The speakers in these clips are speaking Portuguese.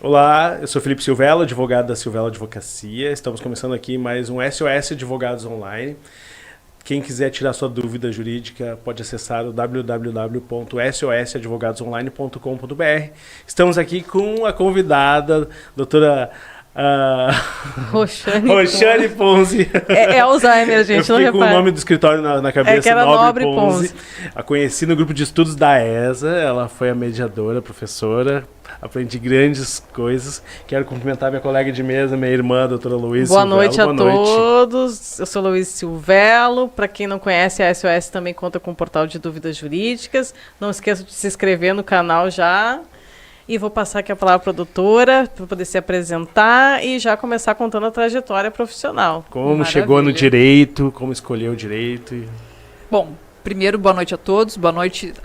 Olá, eu sou Felipe Silvelo, advogado da Silvelo Advocacia. Estamos começando aqui mais um SOS Advogados Online. Quem quiser tirar sua dúvida jurídica pode acessar o www.sosadvogadosonline.com.br. Estamos aqui com a convidada, doutora Roxane Ponzi. É Alzheimer, gente, eu não fiquei com o nome do escritório na cabeça, que era Nobre Ponzi. A conheci no grupo de estudos da ESA, ela foi a mediadora, professora, aprendi grandes coisas. Quero cumprimentar minha colega de mesa, minha irmã, a doutora Luísa Boa Silvelo. Noite a todos, eu sou Luísa Silvelo. Para quem não conhece, a SOS também conta com um portal de dúvidas jurídicas. Não esqueça de se inscrever no canal já. E vou passar aqui a palavra para a doutora, para poder se apresentar e já começar contando a trajetória profissional. Como Maravilha. chegou no direito, como escolheu o direito. Bom, primeiro, boa noite a todos, boa noite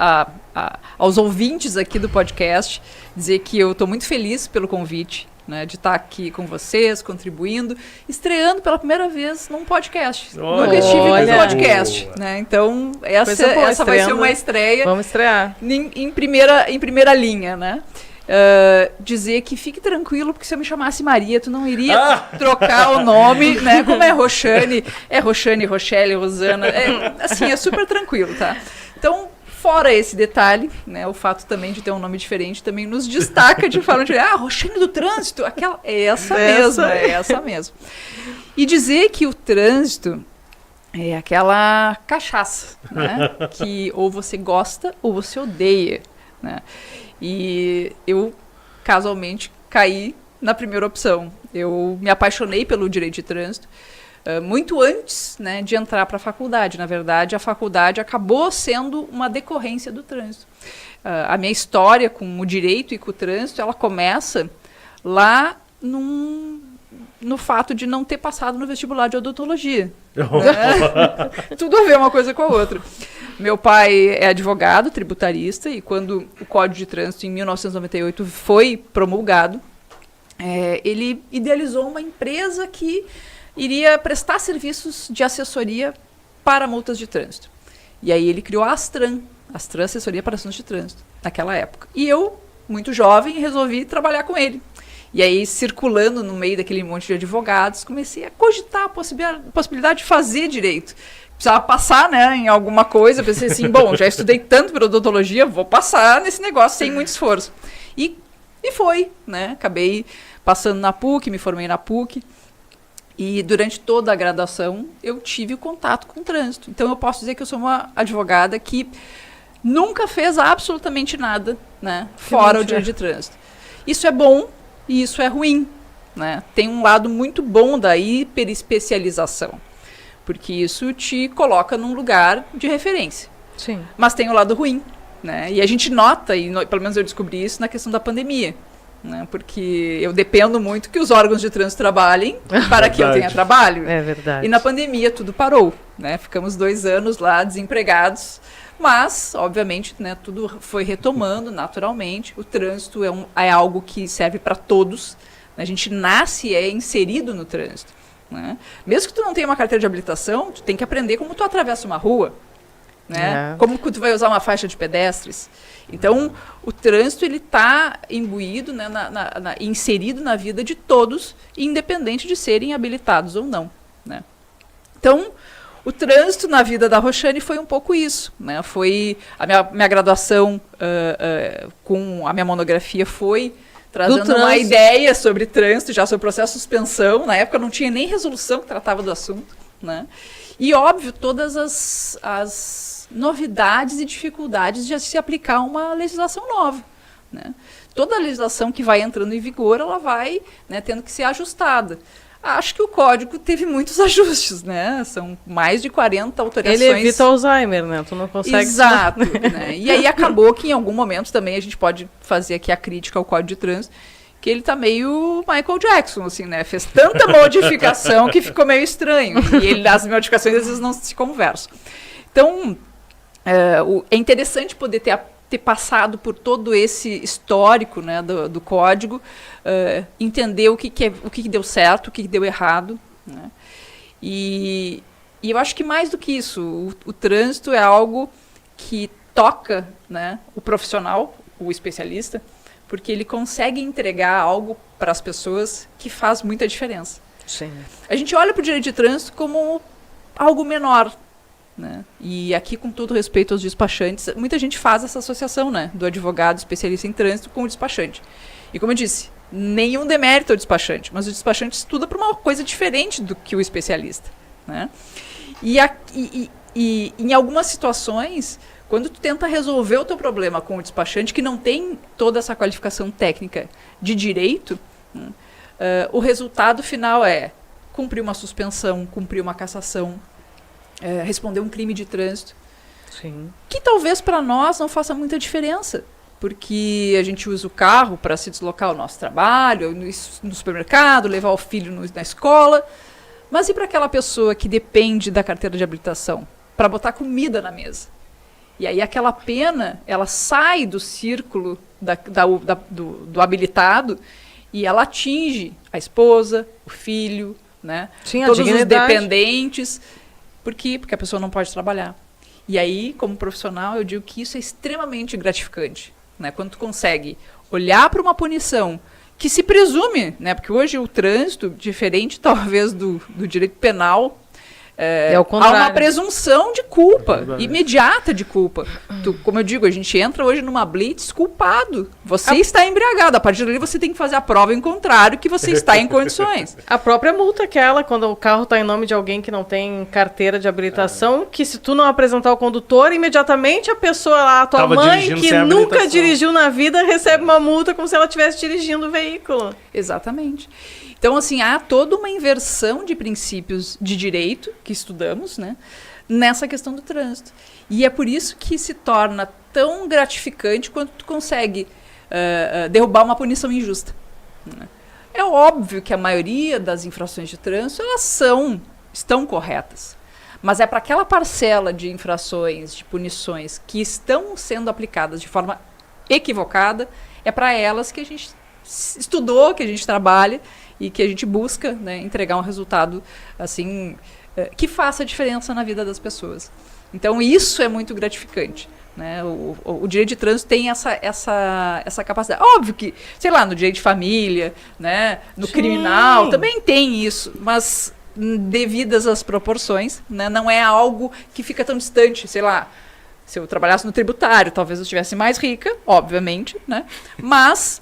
aos ouvintes aqui do podcast. Dizer que eu estou muito feliz pelo convite, né, de estar aqui com vocês, contribuindo, estreando pela primeira vez num podcast. Nunca estive num podcast, né? Então, essa vai ser uma estreia. Vamos estrear. Em primeira linha, né? Dizer que fique tranquilo, porque se eu me chamasse Maria, tu não iria trocar o nome, né? Como é Roxane, Rochelle, Rosana, é super tranquilo, tá? Então, fora esse detalhe, né, o fato também de ter um nome diferente também nos destaca de forma de Roxane do Trânsito, aquela, é essa mesmo. E dizer que o trânsito é aquela cachaça, né, que ou você gosta ou você odeia, né? E eu, casualmente, caí na primeira opção. Eu me apaixonei pelo direito de trânsito muito antes, né, de entrar para a faculdade. Na verdade, a faculdade acabou sendo uma decorrência do trânsito. A minha história com o direito e com o trânsito, ela começa lá no fato de não ter passado no vestibular de odontologia. Tudo a ver uma coisa com a outra. Meu pai é advogado, tributarista, e quando o Código de Trânsito, em 1998, foi promulgado, ele idealizou uma empresa que iria prestar serviços de assessoria para multas de trânsito. E aí ele criou a Astran Assessoria para Assuntos de Trânsito, naquela época. E eu, muito jovem, resolvi trabalhar com ele. E aí, circulando no meio daquele monte de advogados, comecei a cogitar a possibilidade de fazer direito. Precisava passar, né, em alguma coisa. Eu pensei assim, bom, já estudei tanto para odontologia, vou passar nesse negócio sem muito esforço. E foi, né? Acabei passando na PUC, me formei na PUC. E durante toda a graduação, eu tive o contato com o trânsito. Então, eu posso dizer que eu sou uma advogada que nunca fez absolutamente nada, né, fora o direito de trânsito. Isso é bom e isso é ruim, né? Tem um lado muito bom da hiperespecialização, porque isso te coloca num lugar de referência. Sim. Mas tem o lado ruim, né? E a gente nota, pelo menos eu descobri isso na questão da pandemia, né? Porque eu dependo muito que os órgãos de trânsito trabalhem para que eu tenha trabalho. É verdade. E na pandemia tudo parou, né? Ficamos 2 anos lá desempregados, mas, obviamente, né, tudo foi retomando naturalmente. O trânsito é algo que serve para todos. A gente nasce e é inserido no trânsito, né? Mesmo que tu não tenha uma carteira de habilitação, tu tem que aprender como tu atravessa uma rua, né? Como que tu vai usar uma faixa de pedestres. Então, o trânsito ele está imbuído, né, inserido na vida de todos, independente de serem habilitados ou não, né? Então, o trânsito na vida da Roxane foi um pouco isso, né? Foi a minha graduação com a minha monografia foi trazendo uma ideia sobre trânsito, já sobre processo de suspensão. Na época não tinha nem resolução que tratava do assunto, né? E, óbvio, todas as novidades e dificuldades de se aplicar uma legislação nova, né? Toda a legislação que vai entrando em vigor, ela vai, né, tendo que ser ajustada. Acho que o código teve muitos ajustes, né? São mais de 40 alterações. Ele evita Alzheimer, né? Tu não consegue... Exato. Né? E aí acabou que em algum momento também a gente pode fazer aqui a crítica ao Código de Trânsito, que ele tá meio Michael Jackson, assim, né? Fez tanta modificação que ficou meio estranho. E as modificações às vezes não se conversam. Então, é interessante poder ter passado por todo esse histórico, né, do código, entender o que deu certo, o que deu errado, né? E eu acho que mais do que isso, o trânsito é algo que toca, né, o profissional, o especialista, porque ele consegue entregar algo para as pessoas que faz muita diferença. Sim. A gente olha para o direito de trânsito como algo menor, né? E aqui, com todo respeito aos despachantes, muita gente faz essa associação, né, do advogado especialista em trânsito com o despachante. E como eu disse, nenhum demérito ao despachante, mas o despachante estuda para uma coisa diferente do que o especialista, né? E em algumas situações, quando tu tenta resolver o teu problema com o despachante, que não tem toda essa qualificação técnica de direito, né, o resultado final é cumprir uma suspensão, cumprir uma cassação, responder um crime de trânsito. Sim. Que talvez para nós não faça muita diferença, porque a gente usa o carro para se deslocar ao nosso trabalho, no supermercado, levar o filho na escola. Mas e para aquela pessoa que depende da carteira de habilitação? Para botar comida na mesa. E aí aquela pena, ela sai do círculo do habilitado e ela atinge a esposa, o filho, né? Sim, todos a os dignidade. dependentes. Por quê? Porque a pessoa não pode trabalhar. E aí, como profissional, eu digo que isso é extremamente gratificante, né? Quando tu consegue olhar para uma punição que se presume, né? Porque hoje o trânsito, diferente talvez do direito penal, É o há contrário. uma presunção de culpa, verdade. imediata de culpa. Como eu digo, a gente entra hoje numa blitz culpado. Você está embriagado. A partir dali você tem que fazer a prova em contrário que você está em condições. A própria multa aquela, quando o carro está em nome de alguém que não tem carteira de habilitação, que se tu não apresentar o condutor, imediatamente a pessoa lá, a tua Tava mãe, dirigindo que sem nunca habilitação. dirigiu na vida, recebe uma multa como se ela estivesse dirigindo o veículo. Exatamente. Então, assim, há toda uma inversão de princípios de direito que estudamos, né, nessa questão do trânsito. E é por isso que se torna tão gratificante quando tu consegue derrubar uma punição injusta, né? É óbvio que a maioria das infrações de trânsito, elas estão corretas. Mas é para aquela parcela de infrações, de punições que estão sendo aplicadas de forma equivocada, é para elas que a gente estudou, que a gente trabalha e que a gente busca, né, entregar um resultado assim que faça diferença na vida das pessoas. Então isso é muito gratificante, né? O direito de trânsito tem essa capacidade. Óbvio que, sei lá, no direito de família, né, no Sim. criminal também tem isso, mas devidas às proporções, né, não é algo que fica tão distante. Sei lá, se eu trabalhasse no tributário, talvez eu estivesse mais rica, obviamente, né? Mas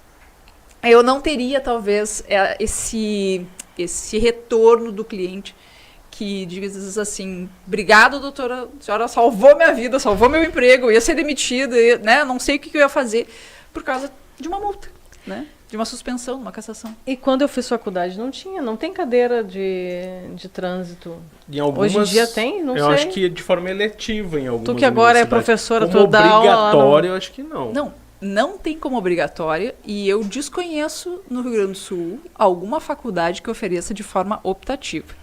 eu não teria, talvez, esse retorno do cliente que diz assim, obrigado, doutora, a senhora salvou minha vida, salvou meu emprego, eu ia ser demitida, né? Não sei o que eu ia fazer por causa de uma multa, né? De uma suspensão, de uma cassação. E quando eu fiz faculdade não tem cadeira de trânsito. Em algumas, Hoje em dia tem? Não eu sei. acho que de forma eletiva em algumas Tu que agora é universidades. professora, Como tu dá aula lá obrigatório, eu acho que não. Não tem como obrigatória e eu desconheço no Rio Grande do Sul alguma faculdade que ofereça de forma optativa.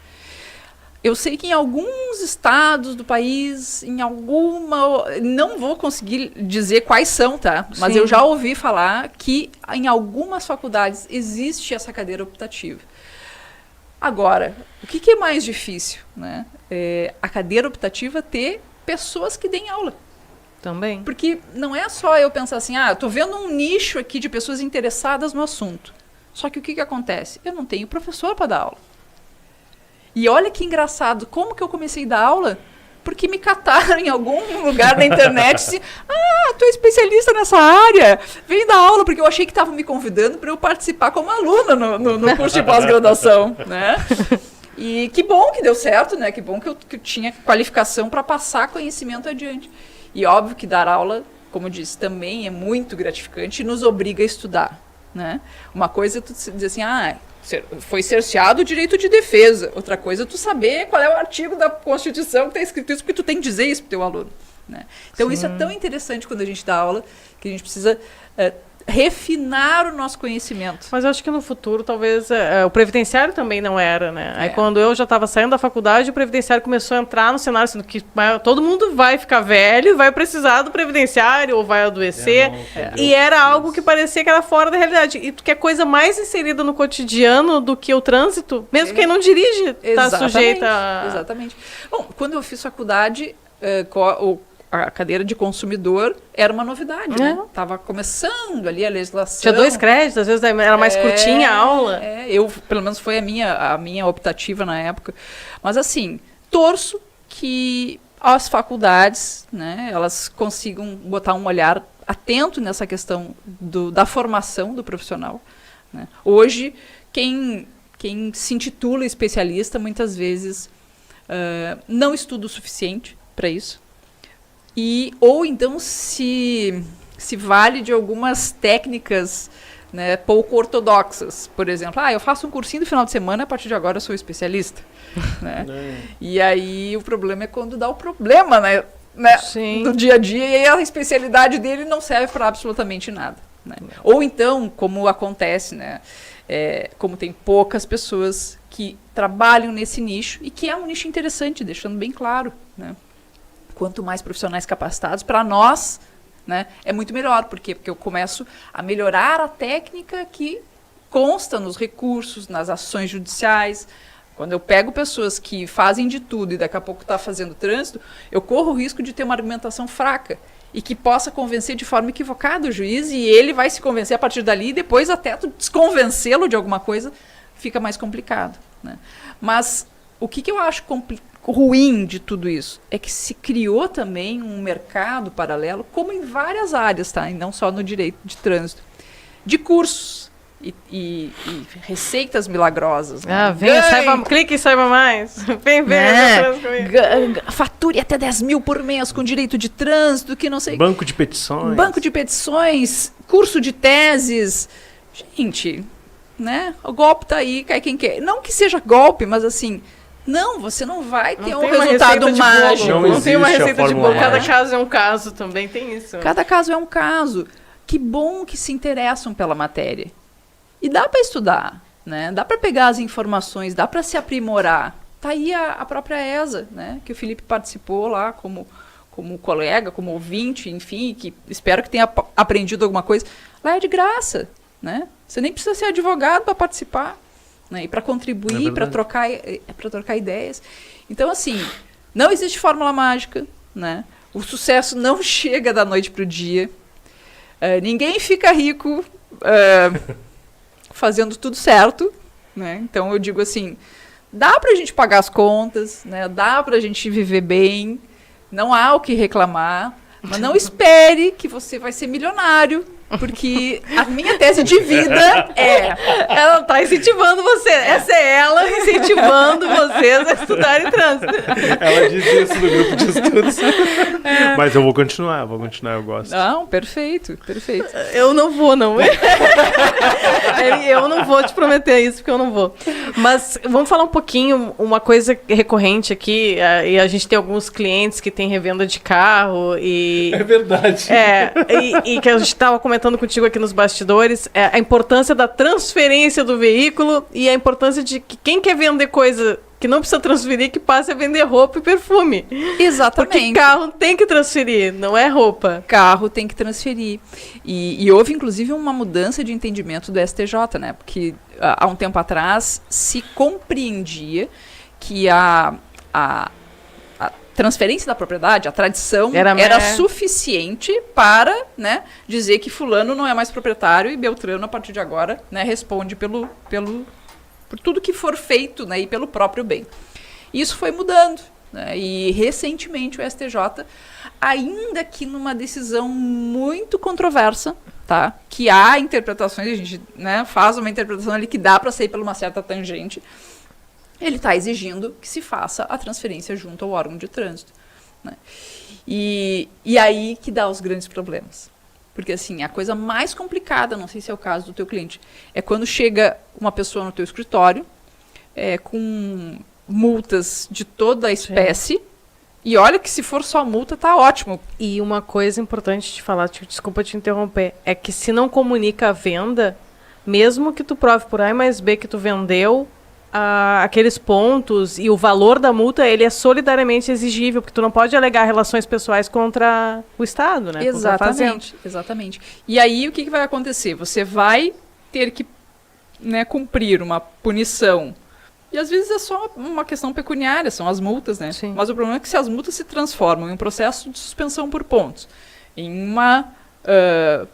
Eu sei que em alguns estados do país, não vou conseguir dizer quais são, tá? Mas Sim. eu já ouvi falar que em algumas faculdades existe essa cadeira optativa. Agora, o que é mais difícil, né? A cadeira optativa ter pessoas que deem aula. Também. Porque não é só eu pensar assim, eu tô vendo um nicho aqui de pessoas interessadas no assunto. Só que o que acontece? Eu não tenho professor para dar aula. E olha que engraçado, como que eu comecei a dar aula? Porque me cataram em algum lugar na internet assim, tu é especialista nessa área, vem dar aula, porque eu achei que estavam me convidando para eu participar como aluna no curso de pós-graduação, né? E que bom que deu certo, né? Que bom que eu tinha qualificação para passar conhecimento adiante. E óbvio que dar aula, como eu disse, também é muito gratificante e nos obriga a estudar, né? Uma coisa é tu dizer assim, foi cerceado o direito de defesa. Outra coisa é tu saber qual é o artigo da Constituição que está escrito isso, porque tu tem que dizer isso para o teu aluno, né? Então Sim. isso é tão interessante quando a gente dá aula, que a gente precisa refinar o nosso conhecimento. Mas eu acho que no futuro, talvez, o previdenciário também não era, né? Aí É. quando eu já estava saindo da faculdade, o previdenciário começou a entrar no cenário, assim, que todo mundo vai ficar velho, vai precisar do previdenciário, ou vai adoecer. E era algo que parecia que era fora da realidade. E que é coisa mais inserida no cotidiano do que o trânsito, mesmo quem não dirige está sujeito a... Exatamente. Bom, quando eu fiz faculdade, a cadeira de consumidor era uma novidade, né? É. Tava começando ali a legislação. Tinha 2 créditos, às vezes era mais curtinha a aula. Pelo menos foi a minha optativa na época. Mas assim, torço que as faculdades, né, elas consigam botar um olhar atento nessa questão da formação do profissional, né? Hoje, quem se intitula especialista, muitas vezes não estuda o suficiente para isso. Ou então se vale de algumas técnicas, né, pouco ortodoxas. Por exemplo, eu faço um cursinho no final de semana, a partir de agora eu sou especialista. Né? E aí o problema é quando dá o problema, né, do dia a dia, e aí a especialidade dele não serve para absolutamente nada. Né? Ou então, como acontece, né, como tem poucas pessoas que trabalham nesse nicho, e que é um nicho interessante, deixando bem claro, né? Quanto mais profissionais capacitados, para nós, né, é muito melhor. Por quê? Porque eu começo a melhorar a técnica que consta nos recursos, nas ações judiciais. Quando eu pego pessoas que fazem de tudo e daqui a pouco está fazendo trânsito, eu corro o risco de ter uma argumentação fraca e que possa convencer de forma equivocada o juiz, e ele vai se convencer a partir dali, e depois até tu desconvencê-lo de alguma coisa fica mais complicado. Né? Mas o que eu acho ruim de tudo isso é que se criou também um mercado paralelo, como em várias áreas, tá? E não só no direito de trânsito, de cursos e receitas milagrosas. Né? Clique e saiba mais. Vem Fature até 10 mil por mês com direito de trânsito, que não sei. Banco de petições, curso de teses. Gente, né? O golpe tá aí, cai quem quer. Não que seja golpe, mas assim, não, você não vai ter um resultado mágico. Não tem uma receita de bolo. Cada Cada caso é um caso, também tem isso. Cada caso é um caso. Que bom que se interessam pela matéria. E dá para estudar, né? Dá para pegar as informações, dá para se aprimorar. Tá aí a própria ESA, né? Que o Felipe participou lá como colega, como ouvinte, enfim, que espero que tenha aprendido alguma coisa. Lá é de graça, né? Você nem precisa ser advogado para participar. Né, e para contribuir, para trocar ideias. Então, assim, não existe fórmula mágica, né? O sucesso não chega da noite para o dia. Ninguém fica rico fazendo tudo certo. Né? Então, eu digo assim, dá para a gente pagar as contas, né? Dá para a gente viver bem, não há o que reclamar, mas não espere que você vai ser milionário. Porque a minha tese de vida ela está incentivando você. Essa é ela incentivando vocês a estudarem trânsito. Ela disse isso no grupo de estudos. Mas eu vou continuar, eu gosto. Não, perfeito. Eu não vou, não. Eu não vou te prometer isso, porque eu não vou. Mas vamos falar um pouquinho, uma coisa recorrente aqui, e a gente tem alguns clientes que têm revenda de carro. É verdade. E que a gente estava comentando contigo aqui nos bastidores, a importância da transferência do veículo e a importância de que quem quer vender coisa que não precisa transferir, que passe a vender roupa e perfume. Exatamente. Porque carro tem que transferir, não é roupa. Carro tem que transferir. E houve, inclusive, uma mudança de entendimento do STJ, né? Porque há um tempo atrás se compreendia que a transferência da propriedade, a tradição, era suficiente para, né, dizer que fulano não é mais proprietário e Beltrano, a partir de agora, né, responde por tudo que for feito, né, e pelo próprio bem. Isso foi mudando, né, e recentemente o STJ, ainda que numa decisão muito controversa, tá, que há interpretações, a gente, né, faz uma interpretação ali que dá para sair por uma certa tangente, ele está exigindo que se faça a transferência junto ao órgão de trânsito. Né? E aí que dá os grandes problemas. Porque, assim, a coisa mais complicada, não sei se é o caso do teu cliente, é quando chega uma pessoa no teu escritório com multas de toda a espécie. Sim. E olha que se for só multa, tá ótimo. E uma coisa importante de falar, desculpa te interromper, é que se não comunica a venda, mesmo que tu prove por A mais B que tu vendeu, aqueles pontos e o valor da multa, ele é solidariamente exigível, porque tu não pode alegar relações pessoais contra o Estado, né? Exatamente. E aí, o que vai acontecer? Você vai ter que, né, cumprir uma punição E às vezes é só uma questão pecuniária, são as multas, né? Sim. Mas o problema é que se as multas se transformam em um processo de suspensão por pontos, em uma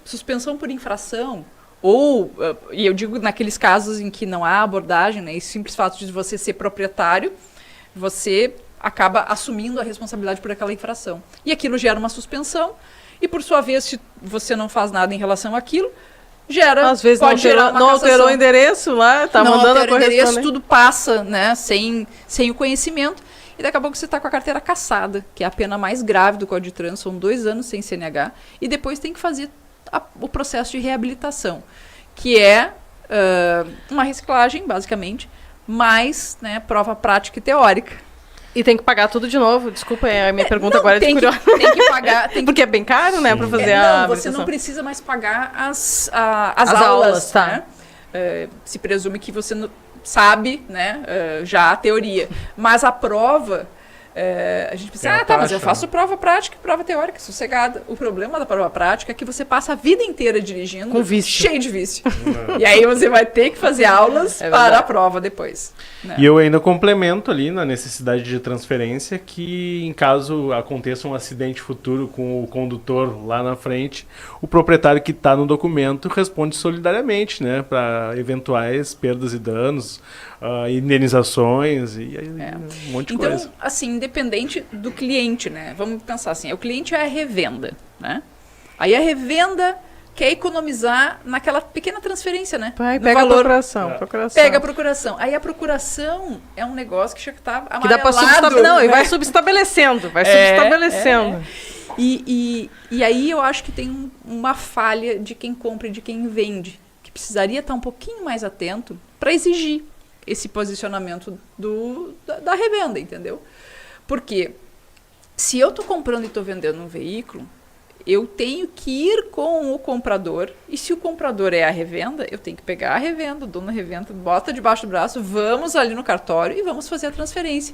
suspensão por infração, ou, e eu digo naqueles casos em que não há abordagem, né, e simples fato de você ser proprietário, você acaba assumindo a responsabilidade por aquela infração. E aquilo gera uma suspensão, e por sua vez, se você não faz nada em relação àquilo, Às vezes pode gerar uma não cassação. alterou o endereço lá, tá Não mandando a altera o endereço, correspondência. tudo passa, né, sem o conhecimento, e daqui a pouco você está com a carteira cassada, que é a pena mais grave do Código de Trânsito, são 2 anos sem CNH, e depois tem que fazer o processo de reabilitação, que é uma reciclagem, basicamente, mais, né, prova prática e teórica. E tem que pagar tudo de novo. Desculpa, a minha pergunta Não, agora é de tem curiosa. tem que pagar. Porque é bem caro, né, para fazer a Não, você habilitação. não precisa mais pagar as aulas, aulas, tá. né? Se presume que você sabe, né, já a teoria. Mas a prova, a gente pensa, Tem a mas eu taxa, faço prova prática e prova teórica, sossegada. O problema da prova prática é que você passa a vida inteira dirigindo Com vício. cheio de vício. E aí você vai ter que fazer aulas para a prova depois. Né? E eu ainda complemento ali na necessidade de transferência que, em caso aconteça um acidente futuro com o condutor lá na frente, o proprietário que está no documento responde solidariamente, né, para eventuais perdas e danos, indenizações e aí, um monte de Então, coisa. assim, independente do cliente, né? Vamos pensar assim, o cliente é a revenda, né? Aí a revenda quer economizar naquela pequena transferência, né? Vai, No pega valor. a procuração. Pega a procuração. Aí a procuração é um negócio que já está amarelado. Que dá pra subestabelecer. Não, e vai subestabelecendo. Vai subestabelecendo. E aí eu acho que tem uma falha de quem compra e de quem vende, que precisaria estar um pouquinho mais atento para exigir esse posicionamento da revenda, entendeu? Porque se eu estou comprando e estou vendendo um veículo, eu tenho que ir com o comprador, e se o comprador é a revenda, eu tenho que pegar a revenda, o dono da revenda, bota debaixo do braço, vamos ali no cartório e vamos fazer a transferência.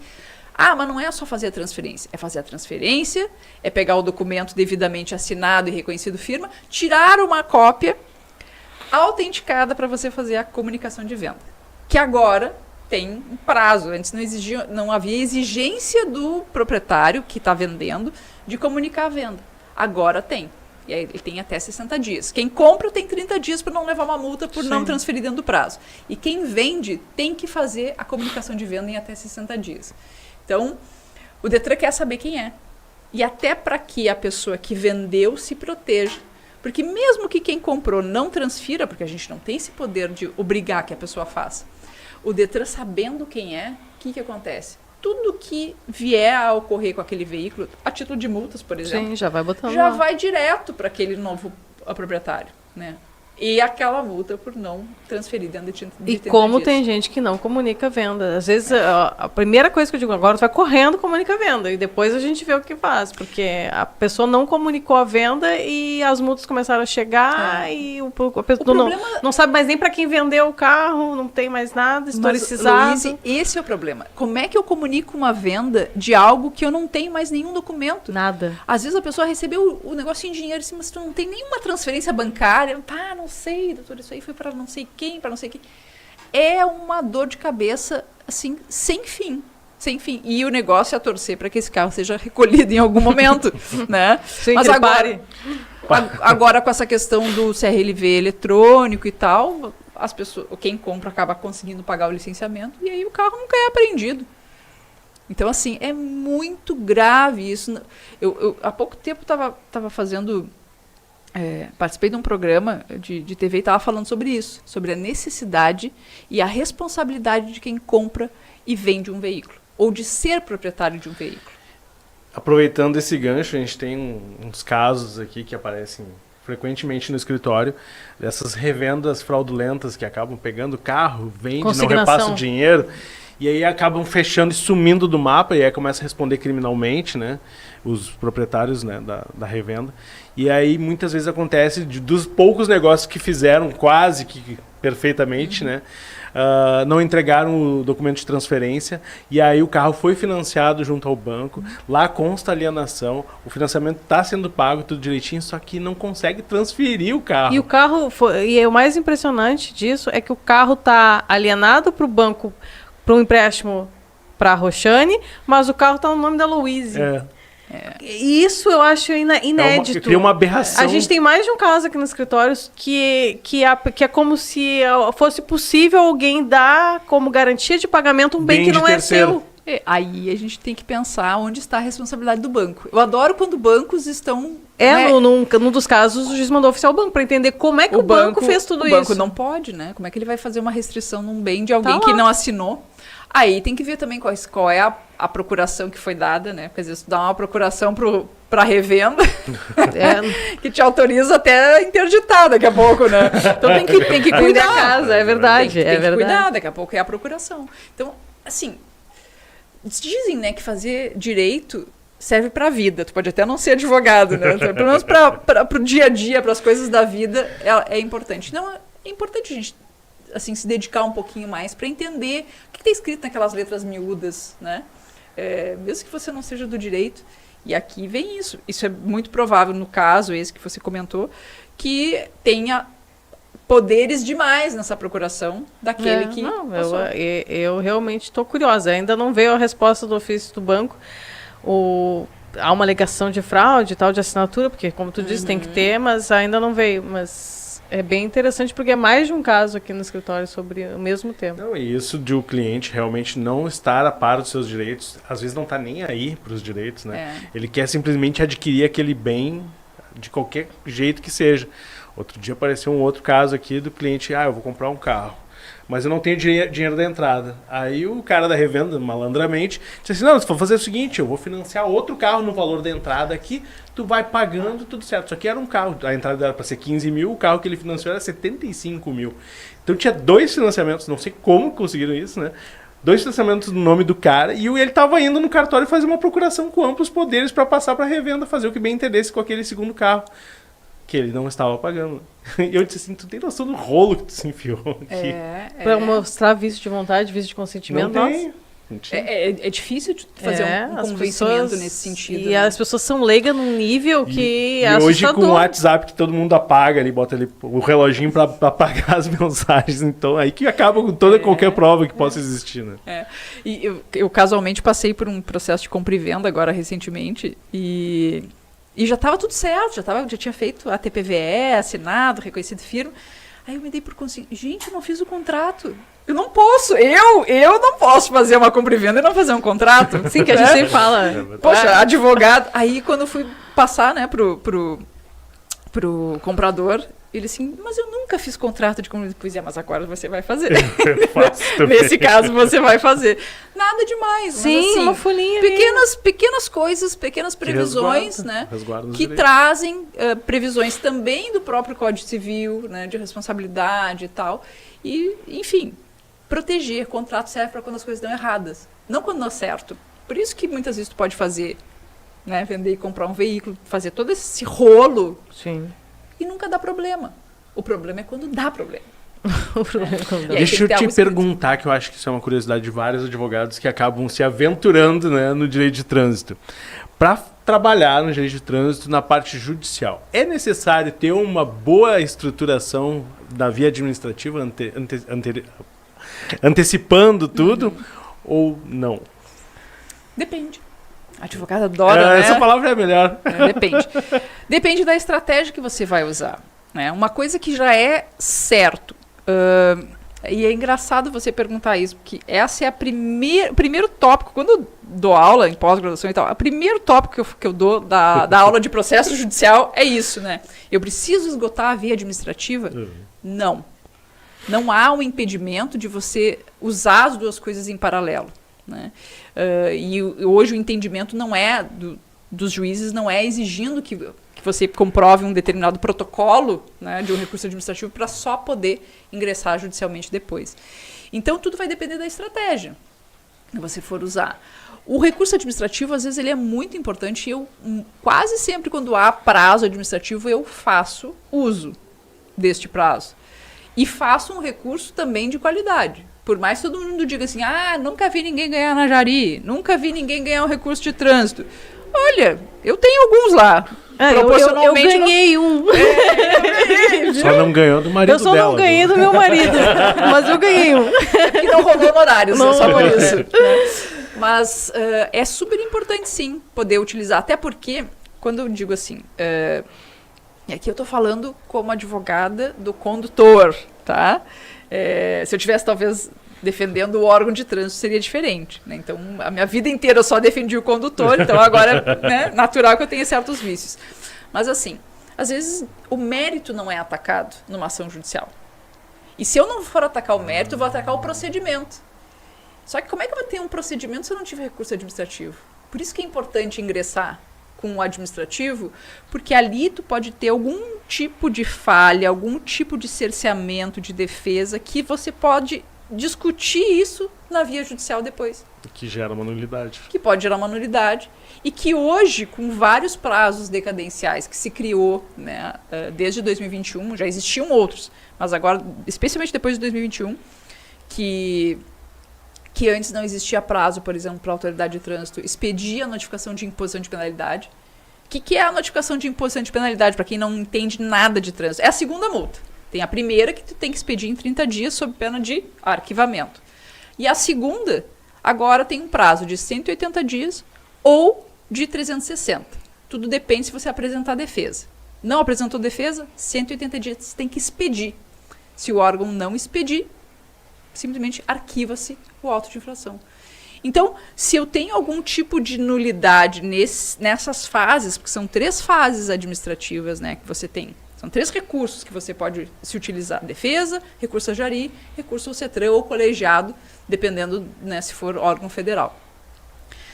Ah, mas não é só fazer a transferência, é fazer a transferência, é pegar o documento devidamente assinado e reconhecido firma, tirar uma cópia autenticada para você fazer a comunicação de venda. Que agora tem um prazo. Antes não havia exigência do proprietário que está vendendo de comunicar a venda. Agora tem. E aí ele tem até 60 dias. Quem compra tem 30 dias para não levar uma multa por não transferir dentro do prazo. E quem vende tem que fazer a comunicação de venda em até 60 dias. Então, o Detran quer saber quem é. E até para que a pessoa que vendeu se proteja. Porque mesmo que quem comprou não transfira, porque a gente não tem esse poder de obrigar que a pessoa faça, o Detran sabendo quem é, o que acontece? Tudo que vier a ocorrer com aquele veículo, a título de multas, por exemplo, Sim, já vai botando já lá. vai direto para aquele novo proprietário, né? E aquela multa por não transferir dentro de 30 E como dias. tem gente que não comunica a venda. Às vezes, a primeira coisa que eu digo agora, tu vai correndo, comunica a venda. E depois a gente vê o que faz. Porque a pessoa não comunicou a venda e as multas começaram a chegar e a pessoa problema... não sabe mais nem para quem vendeu o carro, não tem mais nada, historicizado. Luíse, esse é o problema. Como é que eu comunico uma venda de algo que eu não tenho mais nenhum documento? Nada. Às vezes a pessoa recebeu o negócio em dinheiro, assim, mas tu não tem nenhuma transferência bancária. Pá, não sei, doutor, isso aí foi para não sei quem, para não sei quem. É uma dor de cabeça, assim, sem fim. Sem fim. E o negócio é torcer para que esse carro seja recolhido em algum momento, né? Sim, mas agora, agora com essa questão do CRLV eletrônico e tal, as pessoas, quem compra acaba conseguindo pagar o licenciamento e aí o carro nunca é apreendido. Então, assim, é muito grave isso. Eu há pouco tempo estava fazendo... participei de um programa de TV e estava falando sobre isso, sobre a necessidade e a responsabilidade de quem compra e vende um veículo, ou de ser proprietário de um veículo. Aproveitando esse gancho, a gente tem uns casos aqui que aparecem frequentemente no escritório, dessas revendas fraudulentas que acabam pegando o carro, vende, não repassa o dinheiro, e aí acabam fechando e sumindo do mapa, e aí começa a responder criminalmente, né, os proprietários, né, da revenda. E aí muitas vezes acontece dos poucos negócios que fizeram quase que perfeitamente, né, não entregaram o documento de transferência, e aí o carro foi financiado junto ao banco, lá consta a alienação, o financiamento está sendo pago tudo direitinho, só que não consegue transferir o carro. E o carro, e o mais impressionante disso é que o carro está alienado para o banco para um empréstimo para a Roxane, mas o carro está no nome da Louise. Isso eu acho inédito. Cria uma aberração. A gente tem mais de um caso aqui nos escritórios que é como se fosse possível alguém dar como garantia de pagamento um bem que não é seu. Aí a gente tem que pensar onde está a responsabilidade do banco. Eu adoro quando bancos estão... Num dos casos, o juiz mandou oficiar o banco para entender como é que o banco fez tudo isso. O banco não pode, né? Como é que ele vai fazer uma restrição num bem de alguém que não assinou? Aí tem que ver também qual é a procuração que foi dada, né? Porque às vezes tu dá uma procuração para revenda que te autoriza até a interditar daqui a pouco, né? Então tem que cuidar da casa, é verdade. Tem que cuidar, daqui a pouco é a procuração. Então, assim, dizem, né, que fazer direito serve para a vida. Tu pode até não ser advogado, né? Então, pelo menos para o dia a dia, para as coisas da vida, é importante. Não, é importante a gente assim, se dedicar um pouquinho mais para entender o que está escrito naquelas letras miúdas, né? Mesmo que você não seja do direito. E aqui vem isso. Isso é muito provável no caso, esse que você comentou, que tenha poderes demais nessa procuração daquele que passou. Eu realmente estou curiosa. Ainda não veio a resposta do ofício do banco. Há uma alegação de fraude e tal, de assinatura, porque, como tu disse, tem que ter, mas ainda não veio. Mas é bem interessante, porque é mais de um caso aqui no escritório sobre o mesmo tema. Não, e isso de o cliente realmente não estar a par dos seus direitos, às vezes não está nem aí para os direitos, né? Ele quer simplesmente adquirir aquele bem de qualquer jeito que seja. Outro dia apareceu um outro caso aqui do cliente, eu vou comprar um carro, mas eu não tenho dinheiro da entrada. Aí o cara da revenda, malandramente, disse assim, não, se for fazer o seguinte, eu vou financiar outro carro no valor da entrada aqui, tu vai pagando, tudo certo. Só que era um carro, a entrada era para ser 15 mil, o carro que ele financiou era 75 mil. Então tinha 2 financiamentos, não sei como conseguiram isso, né? 2 financiamentos no nome do cara, e ele estava indo no cartório fazer uma procuração com amplos poderes para passar para revenda, fazer o que bem entendesse com aquele segundo carro, que ele não estava pagando. E eu disse assim, tu tem noção do rolo que tu se enfiou aqui? Para mostrar vício de vontade, vício de consentimento. Não tem. É difícil de fazer um convencimento nesse sentido. E as pessoas são leigas num nível que é hoje com o WhatsApp que todo mundo apaga ali, bota ali o reloginho para apagar as mensagens. Então aí que acaba com toda qualquer prova que possa existir, né? E eu casualmente passei por um processo de compra e venda agora recentemente e já estava tudo certo, já tinha feito a TPVE, assinado, reconhecido firme. Aí eu me dei por consciente, gente, eu não fiz o contrato. Eu não posso, eu não posso fazer uma compra e venda e não fazer um contrato. Sim, que a gente sempre fala. Poxa, advogado. Aí quando eu fui passar, né, pro comprador, ele assim, mas eu nunca fiz contrato de compra. Pois mas agora você vai fazer. Nesse caso você vai fazer. Nada demais. Sim, mas, assim, uma folhinha. Pequenas coisas, pequenas previsões, né, que trazem previsões também do próprio Código Civil, né, de responsabilidade e tal. E, enfim, proteger. Contrato serve para quando as coisas dão erradas, não quando dá certo. Por isso que muitas vezes tu pode fazer, né, vender e comprar um veículo, fazer todo esse rolo. Sim. E nunca dá problema. O problema é quando dá problema. Deixa eu te perguntar, que eu acho que isso é uma curiosidade de vários advogados que acabam se aventurando, né, no direito de trânsito. Para trabalhar no direito de trânsito na parte judicial, é necessário ter uma boa estruturação da via administrativa antecipando tudo ou não? Depende. A advogada adora, né? Essa palavra é melhor. Depende. Depende da estratégia que você vai usar, né? Uma coisa que já é certo. E é engraçado você perguntar isso, porque essa é a primeiro tópico. Quando eu dou aula em pós-graduação e tal, o primeiro tópico que eu dou da aula de processo judicial é isso, né? Eu preciso esgotar a via administrativa? Não. Não há um impedimento de você usar as duas coisas em paralelo, né? E hoje o entendimento não é dos juízes, não é exigindo que você comprove um determinado protocolo, né, de um recurso administrativo para só poder ingressar judicialmente depois. Então tudo vai depender da estratégia que você for usar. O recurso administrativo, às vezes, ele é muito importante e eu quase sempre, quando há prazo administrativo, eu faço uso deste prazo. E faço um recurso também de qualidade. Por mais que todo mundo diga assim, nunca vi ninguém ganhar na Jari, nunca vi ninguém ganhar um recurso de trânsito. Olha, eu tenho alguns lá. proporcionalmente... Eu ganhei um. Só não ganhou do marido dela. Eu só não ganhei do meu marido, mas eu ganhei um. E não rolou honorários, só por isso. Né? Mas é super importante, sim, poder utilizar. Até porque, quando eu digo assim... E aqui eu tô falando como advogada do condutor, tá? Se eu tivesse, talvez, defendendo o órgão de trânsito, seria diferente, né? Então, a minha vida inteira eu só defendi o condutor, então agora é natural que eu tenha certos vícios. Mas, assim, às vezes o mérito não é atacado numa ação judicial. E se eu não for atacar o mérito, eu vou atacar o procedimento. Só que como é que eu vou ter um procedimento se eu não tiver recurso administrativo? Por isso que é importante ingressar com o administrativo, porque ali tu pode ter algum tipo de falha, algum tipo de cerceamento, de defesa, que você pode discutir isso na via judicial depois. Que gera uma nulidade. Que pode gerar uma nulidade. E que hoje, com vários prazos decadenciais que se criou, né, desde 2021, já existiam outros, mas agora, especialmente depois de 2021, que antes não existia prazo, por exemplo, para a autoridade de trânsito expedir a notificação de imposição de penalidade. O que é a notificação de imposição de penalidade, para quem não entende nada de trânsito? É a segunda multa. Tem a primeira, que tu tem que expedir em 30 dias, sob pena de arquivamento. E a segunda, agora tem um prazo de 180 dias ou de 360. Tudo depende se você apresentar defesa. Não apresentou defesa, 180 dias você tem que expedir. Se o órgão não expedir, simplesmente arquiva-se o auto de infração. Então, se eu tenho algum tipo de nulidade nessas fases, porque são 3 fases administrativas, né, que você tem, são 3 recursos que você pode se utilizar: defesa, recurso a jari, recurso ao CETRAN ou colegiado, dependendo, né, se for órgão federal.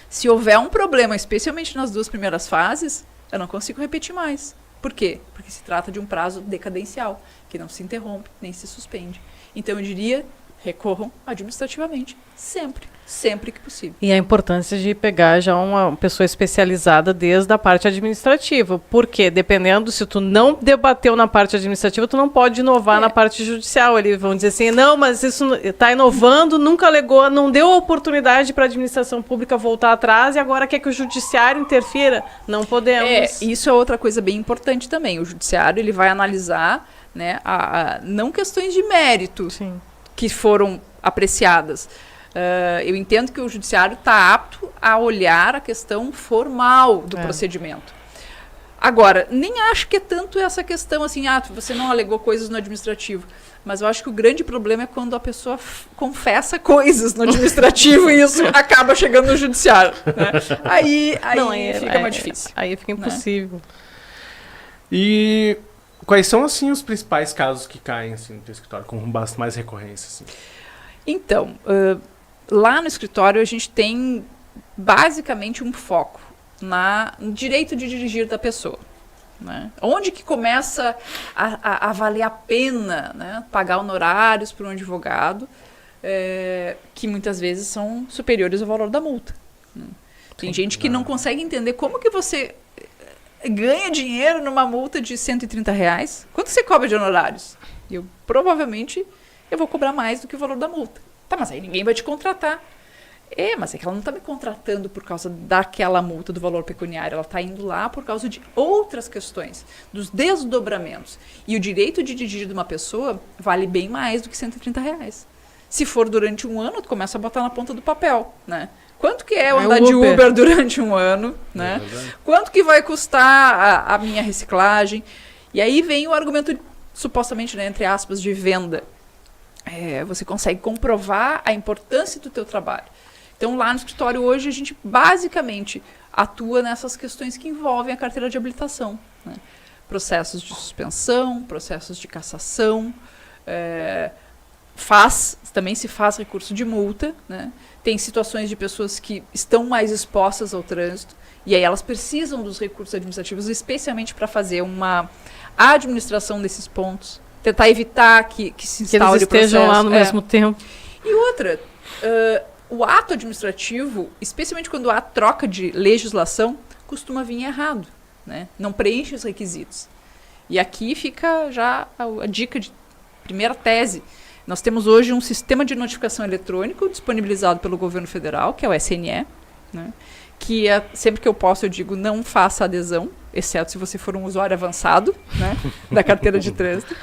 Se houver um problema, especialmente nas 2 primeiras fases, eu não consigo repetir mais. Por quê? Porque se trata de um prazo decadencial, que não se interrompe nem se suspende. Então, eu diria, recorram administrativamente, sempre que possível. E a importância de pegar já uma pessoa especializada desde a parte administrativa, porque dependendo, se tu não debateu na parte administrativa, tu não pode inovar na parte judicial. Eles vão dizer assim, não, mas isso está inovando, nunca alegou, não deu a oportunidade para a administração pública voltar atrás e agora quer que o judiciário interfira. Não podemos. Isso é outra coisa bem importante também. O judiciário, ele vai analisar, né, não questões de mérito, sim, que foram apreciadas. Eu entendo que o judiciário está apto a olhar a questão formal do procedimento. Agora, nem acho que é tanto essa questão assim, você não alegou coisas no administrativo, mas eu acho que o grande problema é quando a pessoa confessa coisas no administrativo e isso acaba chegando no judiciário. Né? Aí fica mais difícil. Aí fica impossível. Né? E quais são, assim, os principais casos que caem assim, no teu escritório, com mais recorrência? Assim? Então, lá no escritório a gente tem basicamente um foco no direito de dirigir da pessoa. Né? Onde que começa a valer a pena, né, pagar honorários para um advogado, que muitas vezes são superiores ao valor da multa. Né? Tem gente que não consegue entender como que você ganha dinheiro numa multa de R$130. Quanto você cobra de honorários? Provavelmente eu vou cobrar mais do que o valor da multa. Tá, mas aí ninguém vai te contratar. Mas é que ela não está me contratando por causa daquela multa do valor pecuniário. Ela está indo lá por causa de outras questões, dos desdobramentos. E o direito de dirigir de uma pessoa vale bem mais do que R$130. Se for durante um ano, tu começa a botar na ponta do papel, né? Quanto que é andar de Uber durante um ano, né? Quanto que vai custar a minha reciclagem? E aí vem o argumento, supostamente, né, entre aspas, de venda. Você consegue comprovar a importância do teu trabalho. Então, lá no escritório hoje, a gente basicamente atua nessas questões que envolvem a carteira de habilitação. Né? Processos de suspensão, processos de cassação, também se faz recurso de multa. Né? Tem situações de pessoas que estão mais expostas ao trânsito, e aí elas precisam dos recursos administrativos, especialmente para fazer uma administração desses pontos, tentar evitar que se instaure o processo. Que eles estejam lá no mesmo tempo. E outra, o ato administrativo, especialmente quando há troca de legislação, costuma vir errado, né? Não preenche os requisitos. E aqui fica já a dica de primeira tese. Nós temos hoje um sistema de notificação eletrônico disponibilizado pelo governo federal, que é o SNE, né? Que sempre que eu posso eu digo, não faça adesão. exceto se você for um usuário avançado, né, da carteira de trânsito.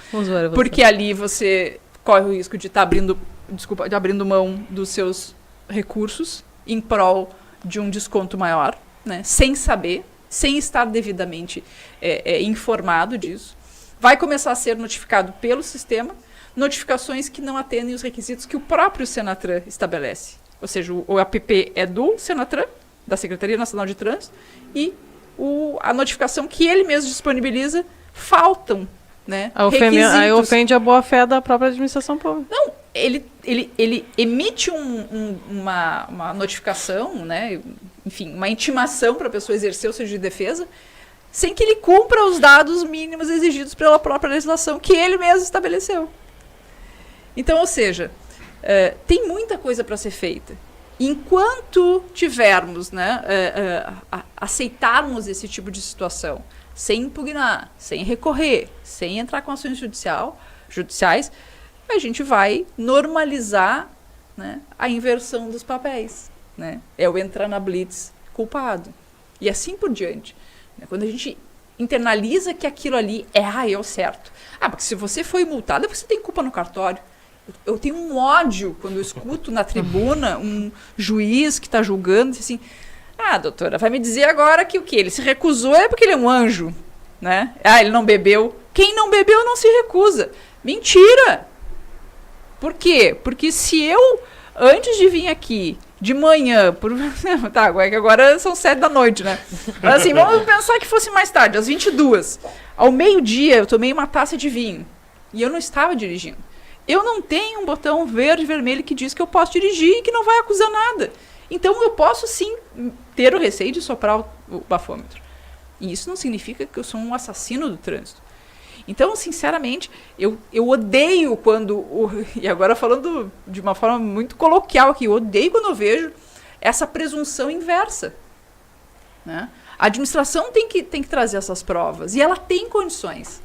Porque ali você corre o risco de estar abrindo mão dos seus recursos em prol de um desconto maior, né, sem saber, sem estar devidamente informado disso. Vai começar a ser notificado pelo sistema, notificações que não atendem os requisitos que o próprio Senatran estabelece. Ou seja, o app é do Senatran, da Secretaria Nacional de Trânsito, e a notificação que ele mesmo disponibiliza, faltam, né, requisitos. Aí ofende a boa-fé da própria administração pública. Não, ele emite uma notificação, né, enfim, uma intimação para a pessoa exercer o seu direito de defesa, sem que ele cumpra os dados mínimos exigidos pela própria legislação que ele mesmo estabeleceu. Então, ou seja, tem muita coisa para ser feita. Enquanto tivermos, né, aceitarmos esse tipo de situação, sem impugnar, sem recorrer, sem entrar com ações judiciais, a gente vai normalizar, né, a inversão dos papéis. Né? É o entrar na blitz culpado. E assim por diante. Quando a gente internaliza que aquilo ali é o certo. Porque se você foi multado, você tem culpa no cartório. Eu tenho um ódio quando eu escuto na tribuna um juiz que está julgando, assim, doutora, vai me dizer agora que o quê? Ele se recusou porque ele é um anjo, né? Ele não bebeu. Quem não bebeu não se recusa. Mentira! Por quê? Porque se eu, antes de vir aqui, de manhã, agora são 7 da noite, né? Mas assim, vamos pensar que fosse mais tarde, às 22. Ao meio-dia, eu tomei uma taça de vinho e eu não estava dirigindo. Eu não tenho um botão verde e vermelho que diz que eu posso dirigir e que não vai acusar nada. Então, eu posso sim ter o receio de soprar o bafômetro. E isso não significa que eu sou um assassino do trânsito. Então, sinceramente, eu odeio quando... E agora falando de uma forma muito coloquial aqui, eu odeio quando eu vejo essa presunção inversa. Né? A administração tem que trazer essas provas. E ela tem condições.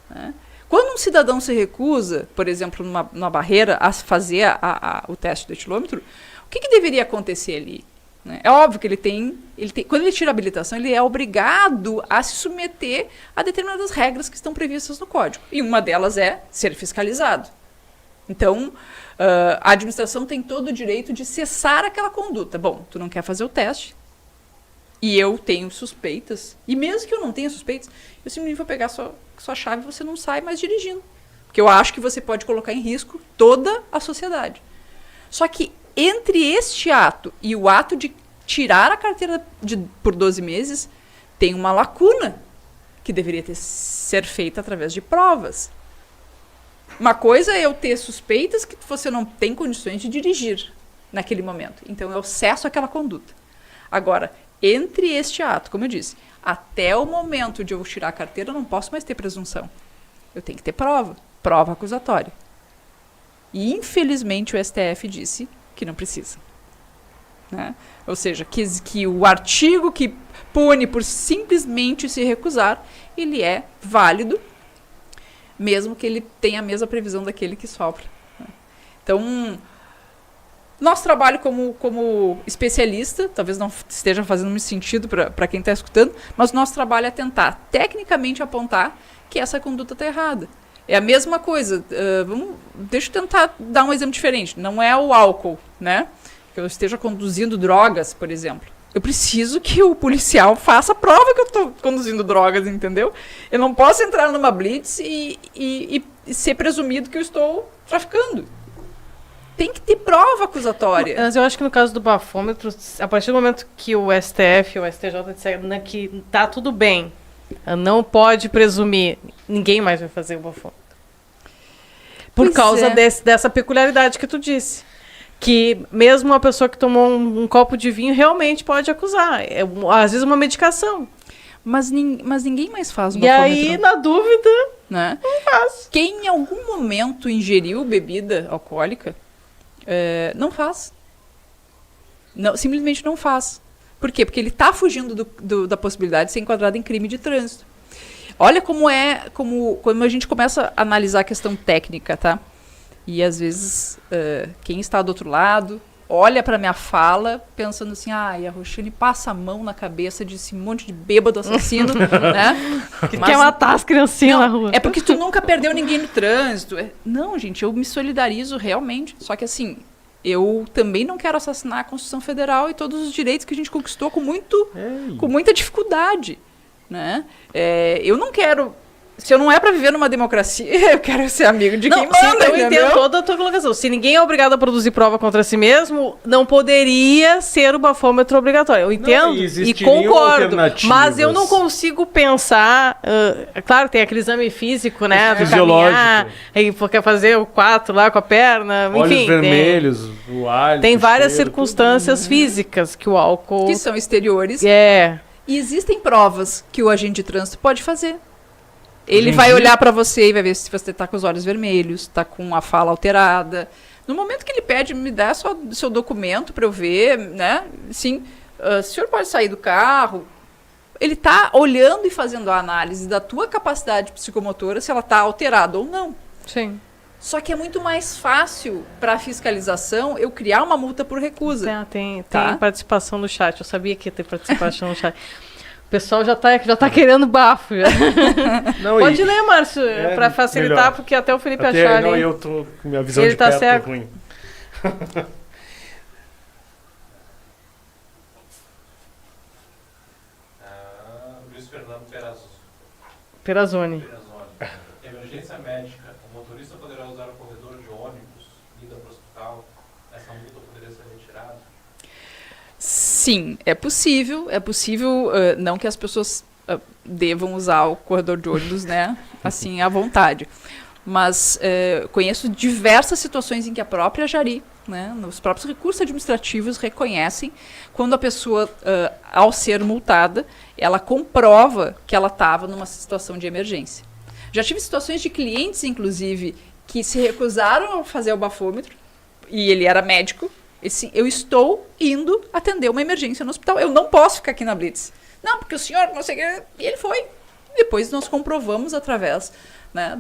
Né? Quando um cidadão se recusa, por exemplo, numa barreira, a fazer o teste do etilômetro, o que deveria acontecer ali? Né? É óbvio que ele tem, quando ele tira a habilitação, ele é obrigado a se submeter a determinadas regras que estão previstas no código. E uma delas é ser fiscalizado. Então, a administração tem todo o direito de cessar aquela conduta. Bom, tu não quer fazer o teste, e eu tenho suspeitas, e mesmo que eu não tenha suspeitas, eu simplesmente vou pegar sua chave e você não sai mais dirigindo. Porque eu acho que você pode colocar em risco toda a sociedade. Só que entre este ato e o ato de tirar a carteira por 12 meses, tem uma lacuna que deveria ser feita através de provas. Uma coisa é eu ter suspeitas que você não tem condições de dirigir naquele momento. Então, eu cesso aquela conduta. Agora, entre este ato, como eu disse, até o momento de eu tirar a carteira, eu não posso mais ter presunção. Eu tenho que ter prova acusatória. E, infelizmente, o STF disse que não precisa. Né? Ou seja, que o artigo que pune por simplesmente se recusar, ele é válido, mesmo que ele tenha a mesma previsão daquele que sopra. Né? Então, nosso trabalho como especialista, talvez não esteja fazendo muito sentido para quem está escutando, mas o nosso trabalho é tentar, tecnicamente, apontar que essa conduta está errada. É a mesma coisa. Deixa eu tentar dar um exemplo diferente. Não é o álcool, né? Que eu esteja conduzindo drogas, por exemplo. Eu preciso que o policial faça a prova que eu estou conduzindo drogas, entendeu? Eu não posso entrar numa blitz e ser presumido que eu estou traficando. Tem que ter prova acusatória. Mas eu acho que no caso do bafômetro, a partir do momento que o STF ou o STJ disser que tá tudo bem, não pode presumir, ninguém mais vai fazer o bafômetro. Por causa dessa peculiaridade que tu disse. Que mesmo uma pessoa que tomou um copo de vinho realmente pode acusar. Às vezes uma medicação. Mas ninguém mais faz o bafômetro. E aí, na dúvida, né? Não faz. Quem em algum momento ingeriu bebida alcoólica, não faz. Não, simplesmente não faz. Por quê? Porque ele está fugindo da possibilidade de ser enquadrado em crime de trânsito. Olha como a gente começa a analisar a questão técnica, tá? E às vezes quem está do outro lado olha pra minha fala pensando assim, a Roxane passa a mão na cabeça desse monte de bêbado assassino, né? Que quer matar as criancinhas na rua. É porque tu nunca perdeu ninguém no trânsito. Não, gente, eu me solidarizo realmente. Só que assim, eu também não quero assassinar a Constituição Federal e todos os direitos que a gente conquistou com muita dificuldade, né? Eu não quero... Se eu não é pra viver numa democracia, eu quero ser amigo de quem manda, eu entendo toda a tua colocação. Se ninguém é obrigado a produzir prova contra si mesmo, não poderia ser o bafômetro obrigatório. Eu entendo e concordo, mas eu não consigo pensar... claro, tem aquele exame físico, né? Fisiológico. Aí quer fazer o 4 lá com a perna, olhos enfim. Vermelhos, o hálito, tem várias cheiro, circunstâncias físicas que o álcool... Que são exteriores. E existem provas que o agente de trânsito pode fazer. Ele vai olhar pra você e vai ver se você tá com os olhos vermelhos, tá com a fala alterada. No momento que ele pede, me dá só seu documento pra eu ver, né? Sim, o senhor pode sair do carro. Ele tá olhando e fazendo a análise da tua capacidade psicomotora, se ela tá alterada ou não. Sim. Só que é muito mais fácil pra fiscalização eu criar uma multa por recusa. Tem participação no chat. Eu sabia que ia ter participação no chat. O pessoal já tá querendo bafo. Já. Não, pode ler, Márcio, para facilitar, melhor. Porque até o Felipe achar ali. Não, eu tô com minha visão ele de tá perto certo. ruim. Luiz Fernando Perazzoni. Emergência médica. O motorista poderá usar o corredor de ônibus, ida para o hospital. Essa multa poderia ser retirada? Sim, é possível. É possível, não que as pessoas devam usar o corredor de ônibus, né? Assim, à vontade. Mas conheço diversas situações em que a própria Jari, né, os próprios recursos administrativos reconhecem quando a pessoa, ao ser multada, ela comprova que ela estava numa situação de emergência. Já tive situações de clientes, inclusive, que se recusaram a fazer o bafômetro, e ele era médico, e assim, eu estou indo atender uma emergência no hospital, eu não posso ficar aqui na Blitz. Não, porque o senhor não sei o que... E ele foi. Depois nós comprovamos através, né,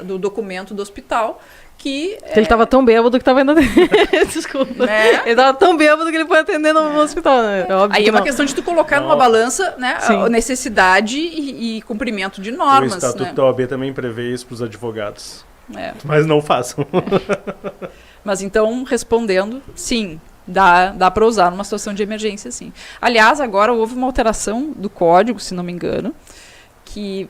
do documento do hospital que ele estava tão bêbado que estava indo atender. Desculpa. Né? Ele estava tão bêbado que ele foi atender no hospital. Né? Aí é uma questão de tu colocar numa balança, né, a necessidade e cumprimento de normas. O Estatuto, né, da OAB também prevê isso para os advogados. Mas não façam. Mas então, respondendo, sim, dá para usar numa situação de emergência, sim. Aliás, agora houve uma alteração do código, se não me engano, que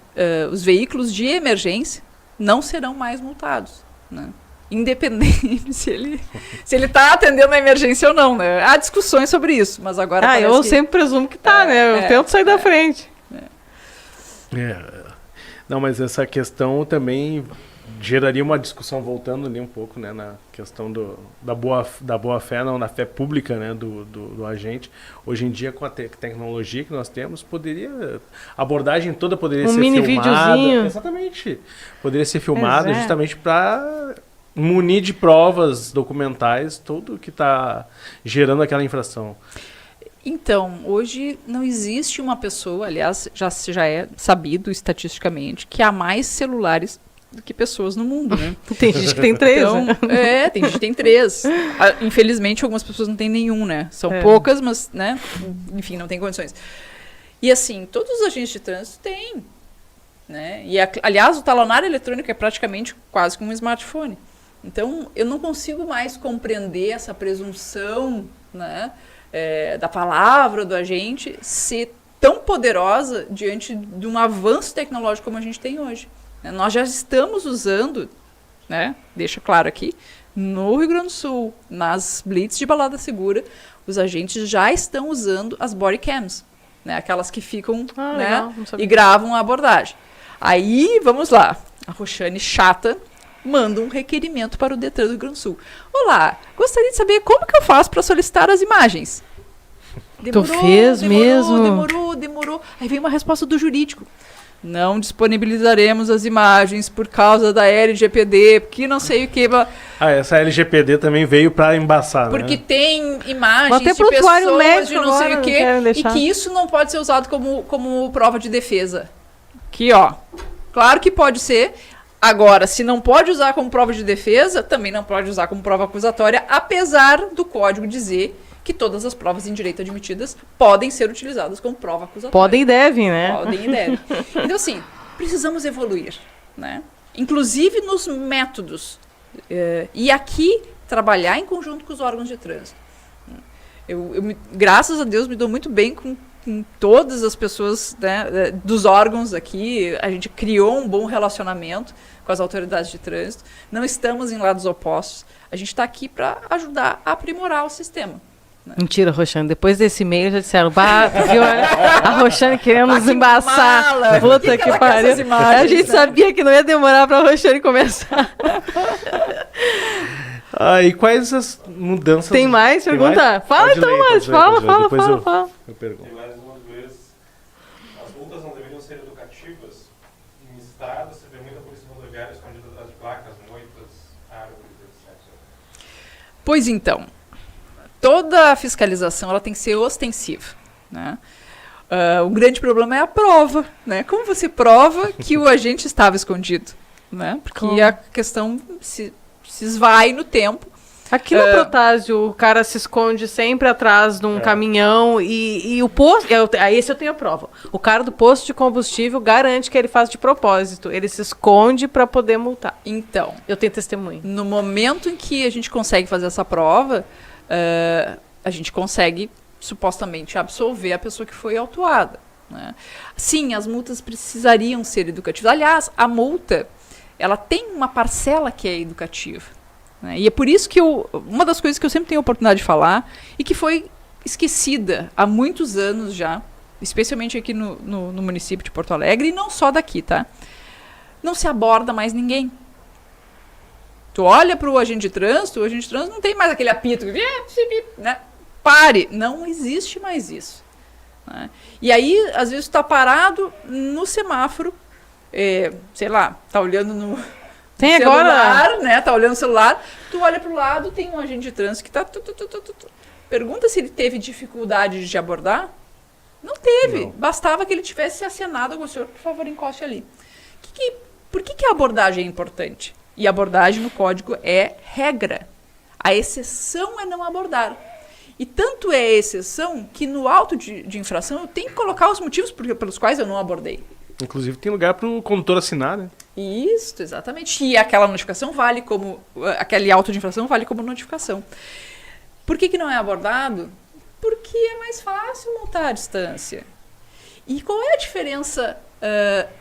os veículos de emergência não serão mais multados, né? Independente se ele está atendendo a emergência ou não, né? Há discussões sobre isso, mas agora eu sempre presumo que tá, né? Eu tento sair da frente. Não, mas essa questão também geraria uma discussão, voltando ali um pouco, né, na questão da boa fé, não, na fé pública, né, do agente. Hoje em dia, com a tecnologia que nós temos, a abordagem toda poderia ser mini filmada. Videozinho. Exatamente. Poderia ser filmada justamente para munir de provas documentais tudo que está gerando aquela infração. Então, hoje não existe uma pessoa, aliás, já é sabido estatisticamente, que há mais celulares do que pessoas no mundo, né? Tem gente que tem 3, então, né? Tem gente que tem 3. Infelizmente, algumas pessoas não têm nenhum, né? São poucas, mas, né? Enfim, não tem condições. E assim, todos os agentes de trânsito têm, né? E, aliás, o talonário eletrônico é praticamente quase como um smartphone. Então, eu não consigo mais compreender essa presunção, né, da palavra do agente ser tão poderosa diante de um avanço tecnológico como a gente tem hoje. Nós já estamos usando, né, deixa claro aqui, no Rio Grande do Sul, nas blitz de balada segura, os agentes já estão usando as body cams, né, aquelas que ficam, né, e gravam a abordagem. Aí, vamos lá, a Roxane chata manda um requerimento para o Detran do Rio Grande do Sul. Olá, gostaria de saber como que eu faço para solicitar as imagens. Demorou. Aí vem uma resposta do jurídico. Não disponibilizaremos as imagens por causa da LGPD, porque não sei o que. Essa LGPD também veio para embaçar, porque né? tem imagens até de pessoas médico de não sei o quê, e que isso não pode ser usado como prova de defesa. Aqui, ó. Claro que pode ser. Agora, se não pode usar como prova de defesa, também não pode usar como prova acusatória, apesar do Código dizer que todas as provas em direito admitidas podem ser utilizadas como prova acusatória. Podem e devem, né? Podem e devem. Então, assim, precisamos evoluir, né? Inclusive nos métodos. E aqui, trabalhar em conjunto com os órgãos de trânsito. Graças a Deus, me dou muito bem com todas as pessoas, né, dos órgãos aqui. A gente criou um bom relacionamento com as autoridades de trânsito. Não estamos em lados opostos. A gente está aqui para ajudar a aprimorar o sistema. Né? Mentira, Roxane. Depois desse e-mail já disseram, viu? A Roxane querendo nos embaçar. Mala. Puta que pariu. Imagens, a gente sabia que não ia demorar pra Roxane começar. E quais as mudanças... Tem mais pergunta? Mais? Fala Pode então, ler, mas fala. Eu pergunto. Tem mais uma vez. As multas não deveriam ser educativas? Em estradas, você vê muita polícia rodoviária escondida atrás de placas, moitas, árvores, etc. Pois então, toda a fiscalização ela tem que ser ostensiva, né? O grande problema é a prova, né? Como você prova que o agente estava escondido, né? Porque a questão se esvai no tempo. Aqui no Protásio, o cara se esconde sempre atrás de um caminhão e o posto... Esse eu tenho a prova. O cara do posto de combustível garante que ele faz de propósito. Ele se esconde para poder multar. Então, eu tenho testemunho. No momento em que a gente consegue fazer essa prova, a gente consegue supostamente absolver a pessoa que foi autuada, né? Sim, as multas precisariam ser educativas. Aliás, a multa, ela tem uma parcela que é educativa, né? E é por isso que uma das coisas que eu sempre tenho a oportunidade de falar e que foi esquecida há muitos anos já, especialmente aqui no município de Porto Alegre, e não só daqui, tá? Não se aborda mais ninguém. Tu olha para o agente de trânsito não tem mais aquele apito, né? Pare, não existe mais isso, né? E aí, às vezes, tu tá parado no semáforo, sei lá, tá olhando no tem celular, agora, né? Tá olhando no celular, tu olha pro lado, tem um agente de trânsito que tá... Pergunta se ele teve dificuldade de te abordar. Não teve. Não. Bastava que ele tivesse acenado com o senhor, por favor, encoste ali. Por que a abordagem é importante? E a abordagem no código é regra. A exceção é não abordar. E tanto é exceção que no auto de infração eu tenho que colocar os motivos pelos quais eu não abordei. Inclusive tem lugar para o condutor assinar, né? Isso, exatamente. E aquela notificação vale como... Aquele auto de infração vale como notificação. Por que não é abordado? Porque é mais fácil multar à distância. E qual é a diferença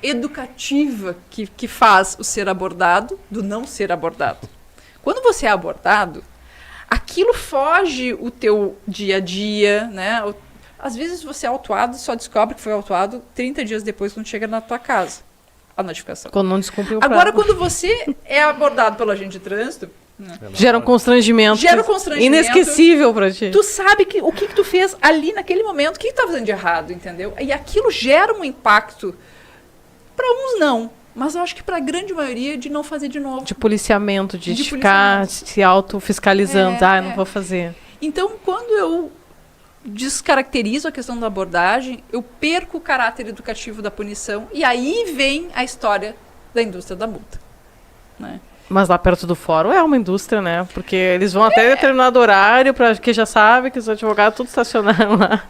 educativa que faz o ser abordado do não ser abordado? Quando você é abordado, aquilo foge o teu dia a dia, né? Às vezes você é autuado e só descobre que foi autuado 30 dias depois, quando chega na tua casa, a notificação. Quando não descumpriu o prazo. Agora, quando você é abordado pelo agente de trânsito... Né? Gera um constrangimento. Inesquecível pra ti. Tu sabe o que tu fez ali naquele momento, o que tu tá fazendo de errado, entendeu? E aquilo gera um impacto, para uns não, mas eu acho que para a grande maioria, de não fazer de novo. De policiamento, de ficar se autofiscalizando. Não vou fazer. Então, quando eu descaracterizo a questão da abordagem, eu perco o caráter educativo da punição, e aí vem a história da indústria da multa, né? Mas lá perto do fórum é uma indústria, né? Porque eles vão até determinado horário, porque já sabe que os advogados tudo estacionaram lá.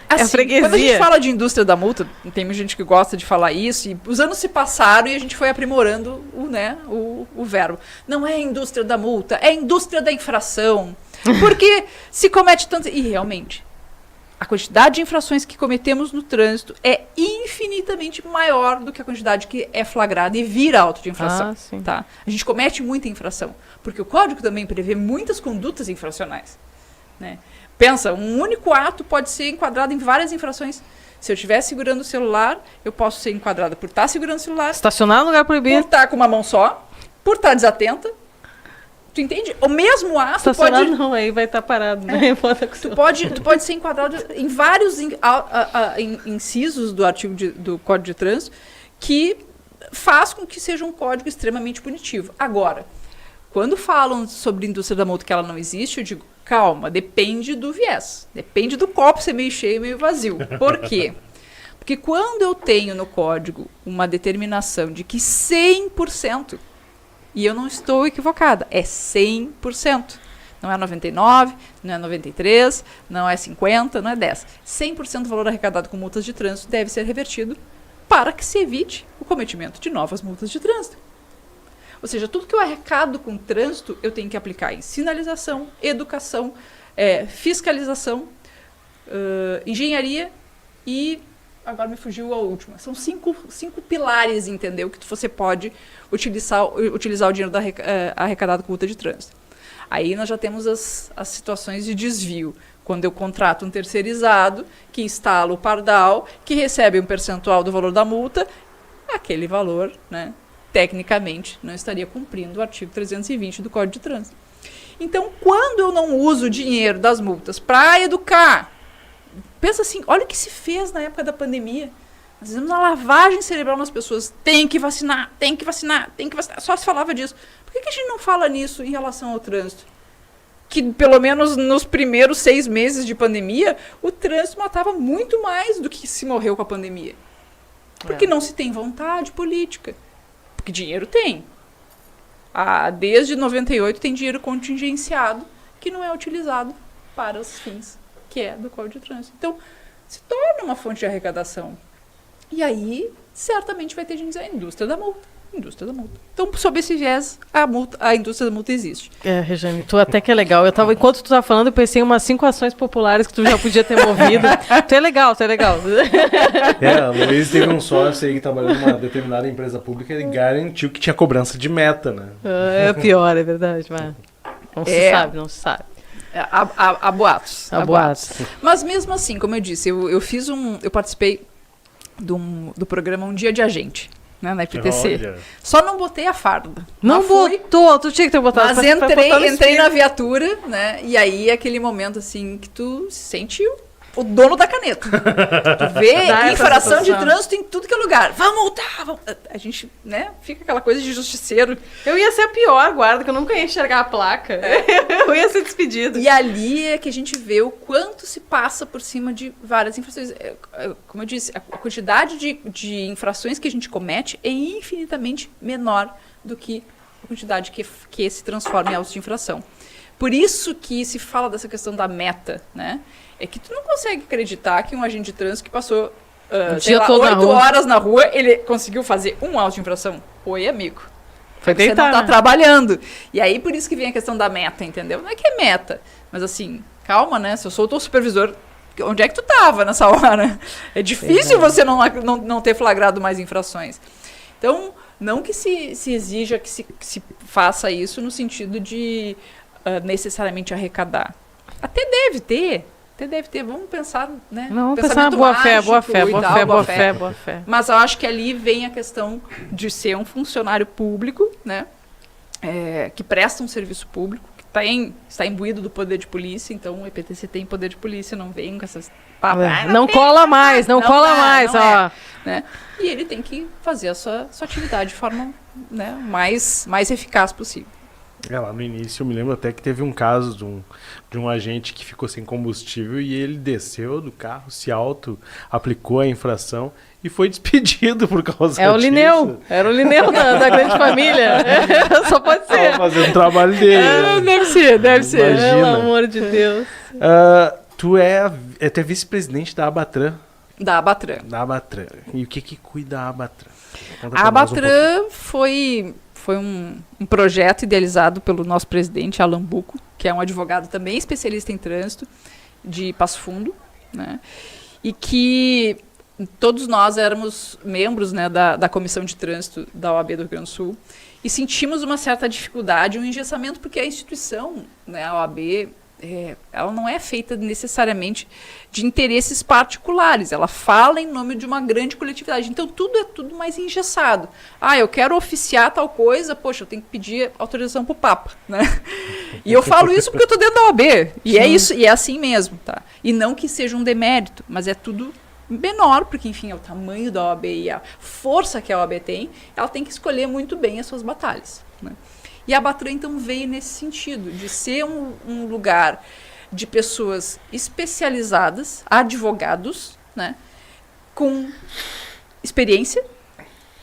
Assim, freguesia. Quando a gente fala de indústria da multa, tem gente que gosta de falar isso, e os anos se passaram e a gente foi aprimorando o verbo. Não é indústria da multa, é indústria da infração. Porque se comete tanto... E realmente, a quantidade de infrações que cometemos no trânsito é infinitamente maior do que a quantidade que é flagrada e vira auto de infração. Tá? A gente comete muita infração, porque o Código também prevê muitas condutas infracionais, né? Pensa, um único ato pode ser enquadrado em várias infrações. Se eu estiver segurando o celular, eu posso ser enquadrada por estar segurando o celular, estacionar no lugar proibido, por estar com uma mão só, por estar desatenta. Tu entende? O mesmo ato pode... Não, aí vai estar parado, né? Tu pode ser enquadrado em vários incisos do artigo do Código de Trânsito que faz com que seja um código extremamente punitivo. Agora, quando falam sobre indústria da multa que ela não existe, eu digo, calma, depende do viés. Depende do copo ser meio cheio e meio vazio. Por quê? Porque quando eu tenho no código uma determinação de que 100%, e eu não estou equivocada, é 100%. Não é 99, não é 93, não é 50, não é 10. 100% do valor arrecadado com multas de trânsito deve ser revertido para que se evite o cometimento de novas multas de trânsito. Ou seja, tudo que eu arrecado com trânsito, eu tenho que aplicar em sinalização, educação, fiscalização, engenharia e... Agora me fugiu a última. São cinco pilares, entendeu? Que você pode utilizar o dinheiro arrecadado com multa de trânsito. Aí nós já temos as situações de desvio. Quando eu contrato um terceirizado, que instala o pardal, que recebe um percentual do valor da multa, aquele valor, né, tecnicamente, não estaria cumprindo o artigo 320 do Código de Trânsito. Então, quando eu não uso o dinheiro das multas para educar, pensa assim, olha o que se fez na época da pandemia. Nós fizemos uma lavagem cerebral nas pessoas. Tem que vacinar, tem que vacinar, tem que vacinar. Só se falava disso. Por que a gente não fala nisso em relação ao trânsito? Que pelo menos nos primeiros 6 meses de pandemia, o trânsito matava muito mais do que se morreu com a pandemia. Porque não se tem vontade política. Porque dinheiro tem. Desde 98 tem dinheiro contingenciado que não é utilizado para os fins que é do Código de Trânsito. Então, se torna uma fonte de arrecadação. E aí, certamente vai ter gente dizendo, indústria da multa. Então, sob esse viés, a indústria da multa existe. Regiane, tu até que é legal. Enquanto tu estava falando, eu pensei em umas 5 ações populares que tu já podia ter movido. Tu é legal. O Luiz teve um sócio aí que trabalhou numa determinada empresa pública e ele garantiu que tinha cobrança de meta, né? É pior, é verdade. Mas não se sabe. Há boatos. Há boatos. Mas mesmo assim, como eu disse, eu participei do programa Um Dia de Agente, né, na IPTC. Olha. Só não botei a farda. Não botou, tu tinha que ter botado. Mas entrei na viatura, né, e aí aquele momento assim que tu se sente o dono da caneta. Tu vê infração de trânsito em tudo que é lugar. Vamos multar! A gente, né, fica aquela coisa de justiceiro. Eu ia ser a pior guarda, que eu nunca ia enxergar a placa. Eu ia ser despedido. E ali é que a gente vê o quanto se passa por cima de várias infrações. Como eu disse, a quantidade de infrações que a gente comete é infinitamente menor do que a quantidade que se transforma em autos de infração. Por isso que se fala dessa questão da meta, né? É que tu não consegue acreditar que um agente de trânsito que passou 8 horas na rua, ele conseguiu fazer um auto de infração. Oi, amigo. Foi Você deitar, não tá né? trabalhando. E aí, por isso que vem a questão da meta, entendeu? Não é que é meta, mas assim, calma, né? Se eu sou o teu supervisor, onde é que tu tava nessa hora? É difícil você não ter flagrado mais infrações. Então, não que se exija que se faça isso no sentido de necessariamente arrecadar. Até deve ter, vamos pensar, né? Não, vamos pensar boa fé. Mas eu acho que ali vem a questão de ser um funcionário público, né? Que presta um serviço público, que está imbuído do poder de polícia, então o EPTC tem poder de polícia, não vem com essas papas. Não cola mais, ó. Né? E ele tem que fazer a sua atividade de forma, né, mais eficaz possível. Lá no início eu me lembro até que teve um caso de um agente que ficou sem combustível e ele desceu do carro, se aplicou a infração e foi despedido por causa disso. Era o Lineu da grande família. Só pode ser. Tava fazendo o trabalho dele. Deve ser. Imagina. Pelo amor de Deus. Tu é vice-presidente da Abatran. Da Abatran. E o que cuida a Abatran? A Abatran foi um projeto idealizado pelo nosso presidente, Alan Bucco, que é um advogado também especialista em trânsito, de Passo Fundo, né? E que todos nós éramos membros, né, da Comissão de Trânsito da OAB do Rio Grande do Sul e sentimos uma certa dificuldade, um engessamento, porque a instituição, né, a OAB, ela não é feita necessariamente de interesses particulares, ela fala em nome de uma grande coletividade, então tudo é mais engessado. Eu quero oficiar tal coisa, poxa, eu tenho que pedir autorização pro Papa, né? E eu falo isso porque eu estou dentro da OAB, e é isso, e é assim mesmo, tá? E não que seja um demérito, mas é tudo menor, porque enfim, é o tamanho da OAB e a força que a OAB tem, ela tem que escolher muito bem as suas batalhas, né? E a Abatran, então, veio nesse sentido, de ser um lugar de pessoas especializadas, advogados, né, com experiência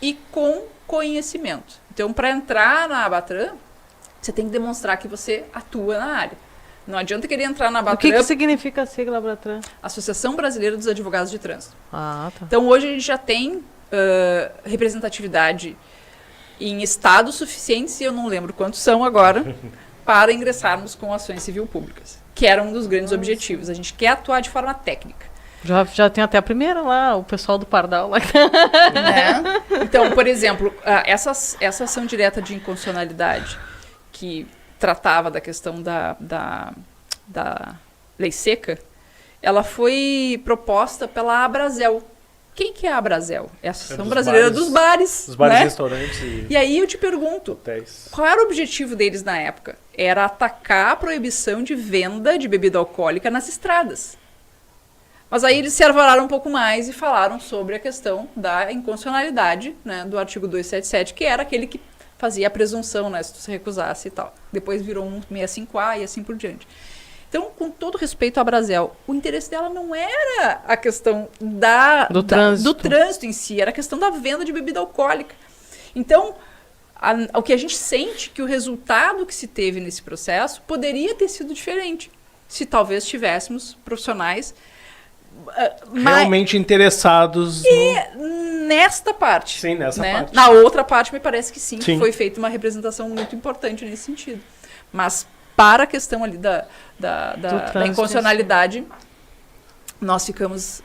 e com conhecimento. Então, para entrar na Abatran, você tem que demonstrar que você atua na área. Não adianta querer entrar na Abatran... O que significa a sigla Abatran? Associação Brasileira dos Advogados de Trânsito. Ah, tá. Então, hoje a gente já tem representatividade em estados suficientes, e eu não lembro quantos são agora, para ingressarmos com ações civil públicas, que era um dos grandes objetivos. A gente quer atuar de forma técnica. Já tem até a primeira lá, o pessoal do Pardal lá. Né? Então, por exemplo, essa ação direta de inconstitucionalidade, que tratava da questão da lei seca, ela foi proposta pela Abrazel. Quem que é a Abrazel? É a Associação Brasileira dos Bares. Dos bares, né? restaurantes E aí eu te pergunto, hotéis. qual era o objetivo deles na época? Era atacar a proibição de venda de bebida alcoólica nas estradas. Mas aí eles se arvoraram um pouco mais e falaram sobre a questão da inconstitucionalidade, né, do artigo 277, que era aquele que fazia a presunção, né, se tu se recusasse e tal. Depois virou 165A e assim por diante. Então, com todo respeito à Abrazel, o interesse dela não era a questão do trânsito em si, era a questão da venda de bebida alcoólica. Então, o que a gente sente que o resultado que se teve nesse processo poderia ter sido diferente, se talvez tivéssemos profissionais realmente interessados nesta parte. Sim, nessa parte. Na outra parte, me parece que sim, sim. Foi feita uma representação muito importante nesse sentido. Mas para a questão ali da inconstitucionalidade, nós ficamos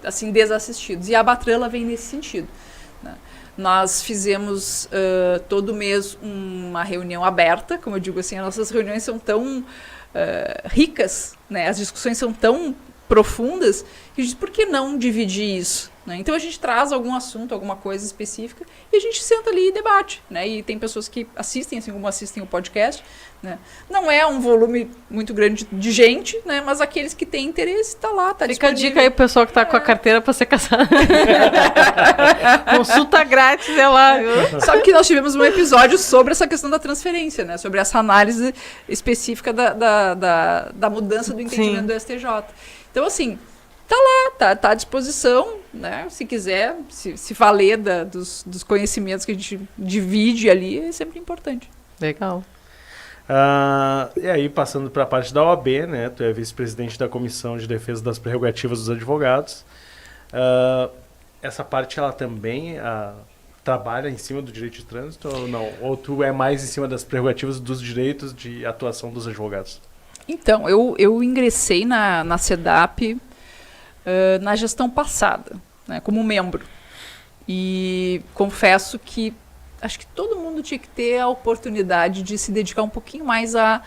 assim, desassistidos. E a Abatran, ela vem nesse sentido. Né? Nós fizemos todo mês uma reunião aberta, como eu digo assim, as nossas reuniões são tão ricas, né? As discussões são tão profundas, que a gente diz, por que não dividir isso? Né? Então a gente traz algum assunto, alguma coisa específica, e a gente senta ali e debate. Né? E tem pessoas que assistem, assim como assistem o podcast. Né? Não é um volume muito grande de gente, né? Mas aqueles que têm interesse, tá lá, tá disponível. Fica a dica aí pro pessoal que tá com a carteira para ser casado. Consulta grátis, é lá. Sabe que nós tivemos um episódio sobre essa questão da transferência, né? Sobre essa análise específica da mudança do entendimento do STJ. Então, assim, tá lá, tá à disposição, né? Se quiser, se valer dos conhecimentos que a gente divide ali, é sempre importante. Legal. E aí, passando para a parte da OAB, né? Tu é vice-presidente da Comissão de Defesa das Prerrogativas dos Advogados. Essa parte, ela também trabalha em cima do direito de trânsito ou não? Ou tu é mais em cima das prerrogativas dos direitos de atuação dos advogados? Então, eu ingressei na CEDAP na gestão passada, né, como membro. E confesso que acho que todo mundo tinha que ter a oportunidade de se dedicar um pouquinho mais a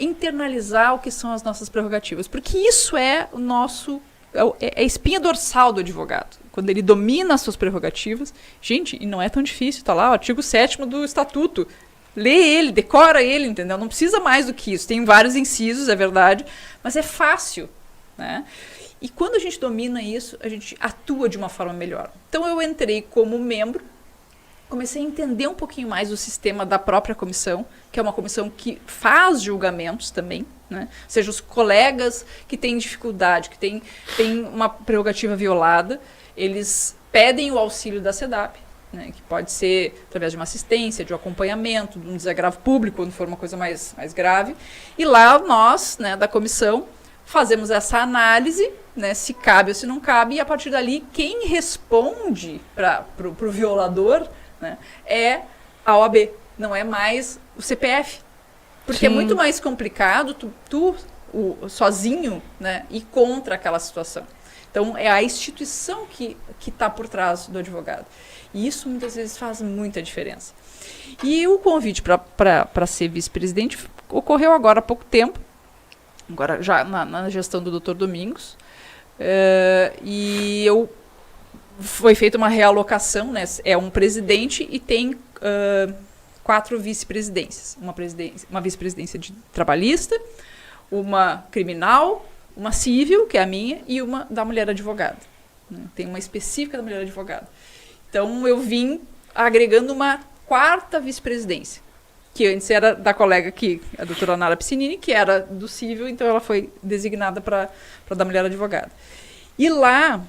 internalizar o que são as nossas prerrogativas. Porque isso é o nosso... É a espinha dorsal do advogado. Quando ele domina as suas prerrogativas... Gente, e não é tão difícil, tá lá o artigo 7º do Estatuto. Lê ele, decora ele, entendeu? Não precisa mais do que isso. Tem vários incisos, é verdade, mas é fácil, né? E quando a gente domina isso, a gente atua de uma forma melhor. Então eu entrei como membro, comecei a entender um pouquinho mais o sistema da própria comissão, que é uma comissão que faz julgamentos também, né? Ou seja, os colegas que têm dificuldade, que têm uma prerrogativa violada, eles pedem o auxílio da CEDAP, né, que pode ser através de uma assistência, de um acompanhamento, de um desagravo público, quando for uma coisa mais grave. E lá nós, né, da comissão, fazemos essa análise, né, se cabe ou se não cabe, e a partir dali quem responde para o violador, né, é a OAB, não é mais o CPF. Porque é muito mais complicado tu sozinho, né, ir contra aquela situação. Então, é a instituição que está por trás do advogado. E isso, muitas vezes, faz muita diferença. E o convite para ser vice-presidente ocorreu agora há pouco tempo, agora já na gestão do Dr. Domingos. E foi feita uma realocação, né? É um presidente e tem 4 vice-presidências. Uma vice-presidência de trabalhista, uma criminal, uma civil, que é a minha, e uma da mulher advogada. Né? Tem uma específica da mulher advogada. Então, eu vim agregando uma 4ª vice-presidência, que antes era da colega aqui, a doutora Nara Piscinini, que era do civil, então ela foi designada para da mulher advogada. E lá,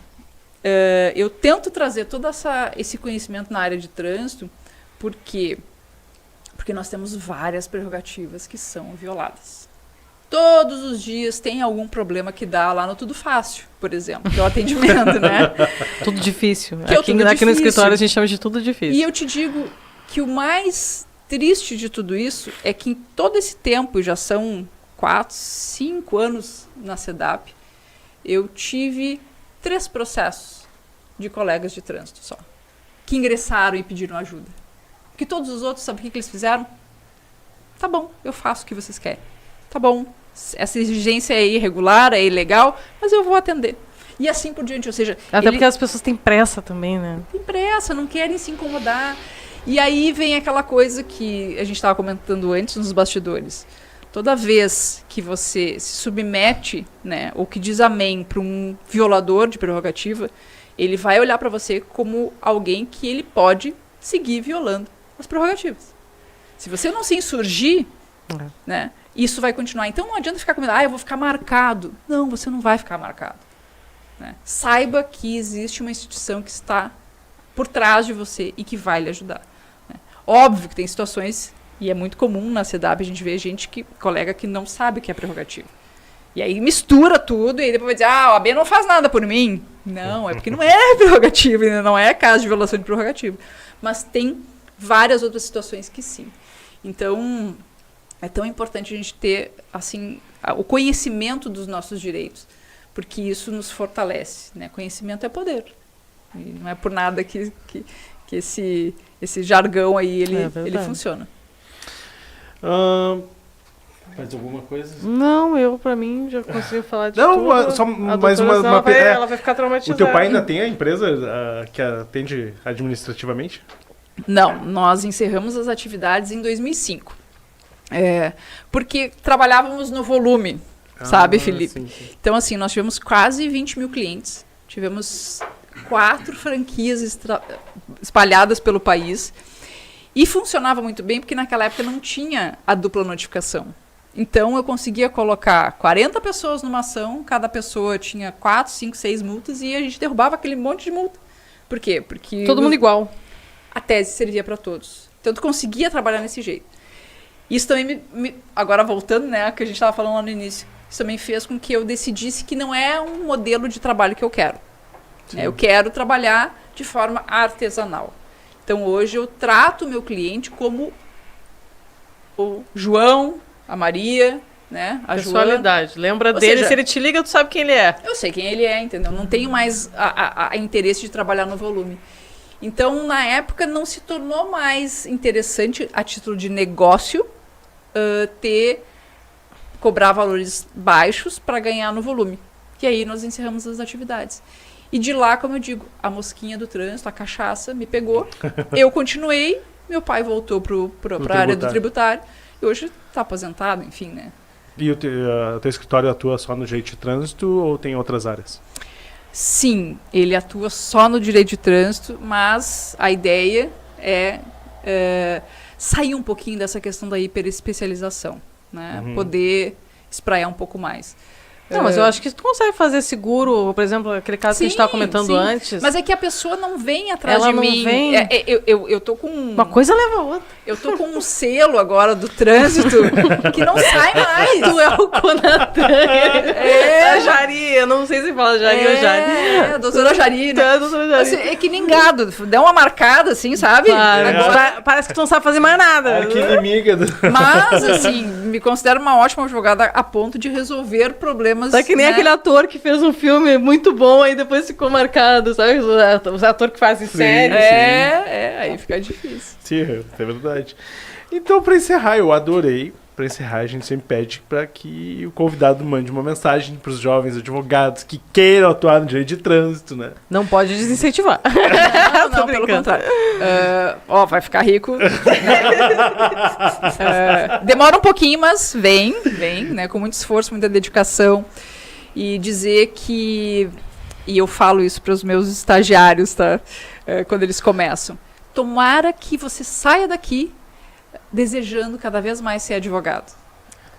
eu tento trazer todo esse conhecimento na área de trânsito, porque nós temos várias prerrogativas que são violadas. Todos os dias tem algum problema que dá lá no Tudo Fácil, por exemplo, que é o atendimento, né? Tudo difícil. Aqui no escritório a gente chama de tudo difícil. E eu te digo que o mais triste de tudo isso é que em todo esse tempo, já são 4, 5 anos na SEDAP, eu tive 3 processos de colegas de trânsito só, que ingressaram e pediram ajuda. Porque todos os outros, sabe o que eles fizeram? Tá bom, eu faço o que vocês querem. Tá bom, essa exigência é irregular, é ilegal, mas eu vou atender. E assim por diante, ou seja... Até porque as pessoas têm pressa também, né? Tem pressa, não querem se incomodar. E aí vem aquela coisa que a gente estava comentando antes nos bastidores. Toda vez que você se submete, né, ou que diz amém para um violador de prerrogativa, ele vai olhar para você como alguém que ele pode seguir violando as prerrogativas. Se você não se insurgir, né, isso vai continuar. Então não adianta ficar com medo, eu vou ficar marcado. Não, você não vai ficar marcado. Né? Saiba que existe uma instituição que está por trás de você e que vai lhe ajudar. Né? Óbvio que tem situações, e é muito comum na SEDAP a gente vê colega que não sabe o que é prerrogativa. E aí mistura tudo e aí depois vai dizer, a OAB não faz nada por mim. Não, é porque não é prerrogativa, não é caso de violação de prerrogativa. Mas tem várias outras situações que sim. Então, é tão importante a gente ter assim, o conhecimento dos nossos direitos, porque isso nos fortalece. Né? Conhecimento é poder. E não é por nada que esse jargão aí ele funciona. Mais alguma coisa? Não, pra mim, já consigo falar de tudo. Não, só mais uma... Ela vai ficar traumatizada. O teu pai ainda tem a empresa que atende administrativamente? Não, nós encerramos as atividades em 2005. Porque trabalhávamos no volume, sabe, Felipe? Sim, sim. Então, assim, nós tivemos quase 20 mil clientes. Tivemos 4 franquias espalhadas pelo país. E funcionava muito bem, porque naquela época não tinha a dupla notificação. Então, eu conseguia colocar 40 pessoas numa ação, cada pessoa tinha 4, 5, 6 multas, e a gente derrubava aquele monte de multa. Por quê? Porque... todo mundo igual. A tese servia para todos. Então, tu conseguia trabalhar desse jeito. Isso também agora voltando, né, que a gente estava falando lá no início, isso também fez com que eu decidisse que não é um modelo de trabalho que eu quero. Eu quero trabalhar de forma artesanal. Então, hoje eu trato o meu cliente como o João, a Maria, né, a personalidade. Joana. Lembra dele, se ele te liga, tu sabe quem ele é. Eu sei quem ele é, entendeu? Não tenho mais a interesse de trabalhar no volume. Então, na época, não se tornou mais interessante, a título de negócio, cobrar valores baixos para ganhar no volume. E aí nós encerramos as atividades. E de lá, como eu digo, a mosquinha do trânsito, a cachaça, me pegou. Eu continuei, meu pai voltou para a área do tributário. E hoje está aposentado, enfim, né? E o teu escritório atua só no direito de trânsito ou tem outras áreas? Sim, ele atua só no direito de trânsito, mas a ideia é sair um pouquinho dessa questão da hiperespecialização, né? Poder espraiar um pouco mais. Não, mas eu acho que tu consegue fazer seguro, por exemplo, aquele caso que a gente estava comentando antes. Mas é que a pessoa não vem atrás de mim. Vem. Eu tô com... uma coisa leva a outra. Eu tô com um selo agora do trânsito que não sai mais. Tu é o Conatan. A Jari, eu não sei se fala Jari ou Jari. A doutora Jari, né? Doutora Jari. Assim, é que nem gado, dá uma marcada assim, sabe? Claro, agora, parece que tu não sabe fazer mais nada. Que inimiga. Mas, assim, me considero uma ótima advogada a ponto de resolver problemas. Tá que nem aquele ator que fez um filme muito bom, aí depois ficou marcado, sabe? Os atores que fazem série. Aí fica difícil. Sim, é verdade. Então, para encerrar, eu adorei. Para encerrar, a gente sempre pede para que o convidado mande uma mensagem para os jovens advogados que queiram atuar no direito de trânsito, né? Não pode desincentivar. Não, pelo contrário. Vai ficar rico. Demora um pouquinho, mas vem, né? Com muito esforço, muita dedicação. E dizer que... E eu falo isso para os meus estagiários, tá? Quando eles começam. Tomara que você saia daqui desejando cada vez mais ser advogado.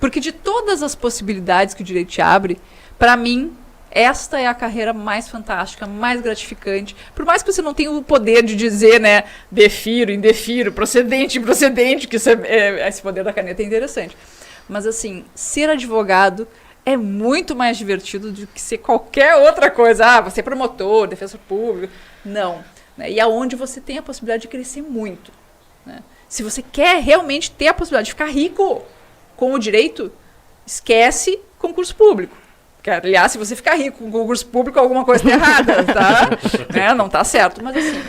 Porque de todas as possibilidades que o direito te abre, para mim, esta é a carreira mais fantástica, mais gratificante. Por mais que você não tenha o poder de dizer, né, defiro, indefiro, procedente, improcedente, que esse poder da caneta é interessante. Mas, assim, ser advogado é muito mais divertido do que ser qualquer outra coisa. Ah, você é promotor, defensor público. Não. Né? E aonde você tem a possibilidade de crescer muito. Né? Se você quer realmente ter a possibilidade de ficar rico com o direito, esquece concurso público. Porque, aliás, se você ficar rico com concurso público, alguma coisa está errada, tá? Né? Não está certo. Mas, assim,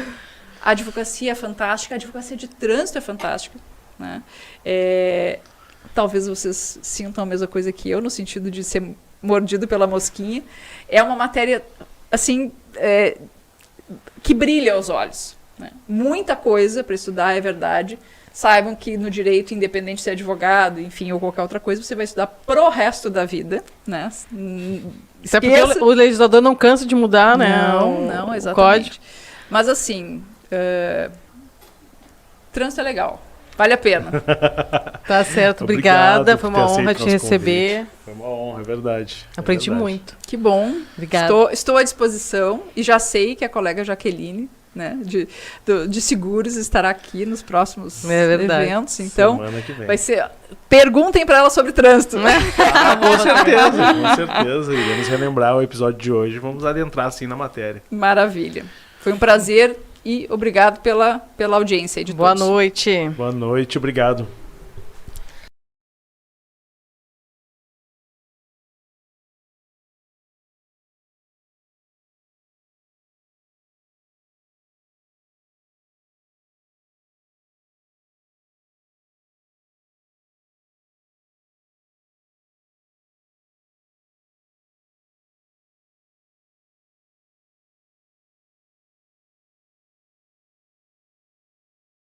a advocacia é fantástica, a advocacia de trânsito é fantástica. Né? Talvez vocês sintam a mesma coisa que eu, no sentido de ser mordido pela mosquinha. É uma matéria, assim, que brilha aos olhos. Né? Muita coisa para estudar, é verdade. Saibam que no direito, independente de ser advogado, enfim, ou qualquer outra coisa, você vai estudar pro resto da vida, né? Até porque o legislador não cansa de mudar, né? Não, exatamente. O código. Mas assim, trânsito é legal. Vale a pena. Tá certo, obrigada. Foi uma por ter honra aceito te nosso receber. convite. Foi uma honra, é verdade. Aprendi verdade. muito. Que bom. Obrigada. Estou à disposição e já sei que a colega Jaqueline, né, de seguros, estará aqui nos próximos eventos. Então, semana que vem. vai ser. Perguntem para ela sobre trânsito, né? Com certeza, com certeza. Iremos relembrar o episódio de hoje. Vamos adentrar assim na matéria. Maravilha. Foi um prazer e obrigado pela audiência aí de Boa todos. noite. Boa noite, obrigado.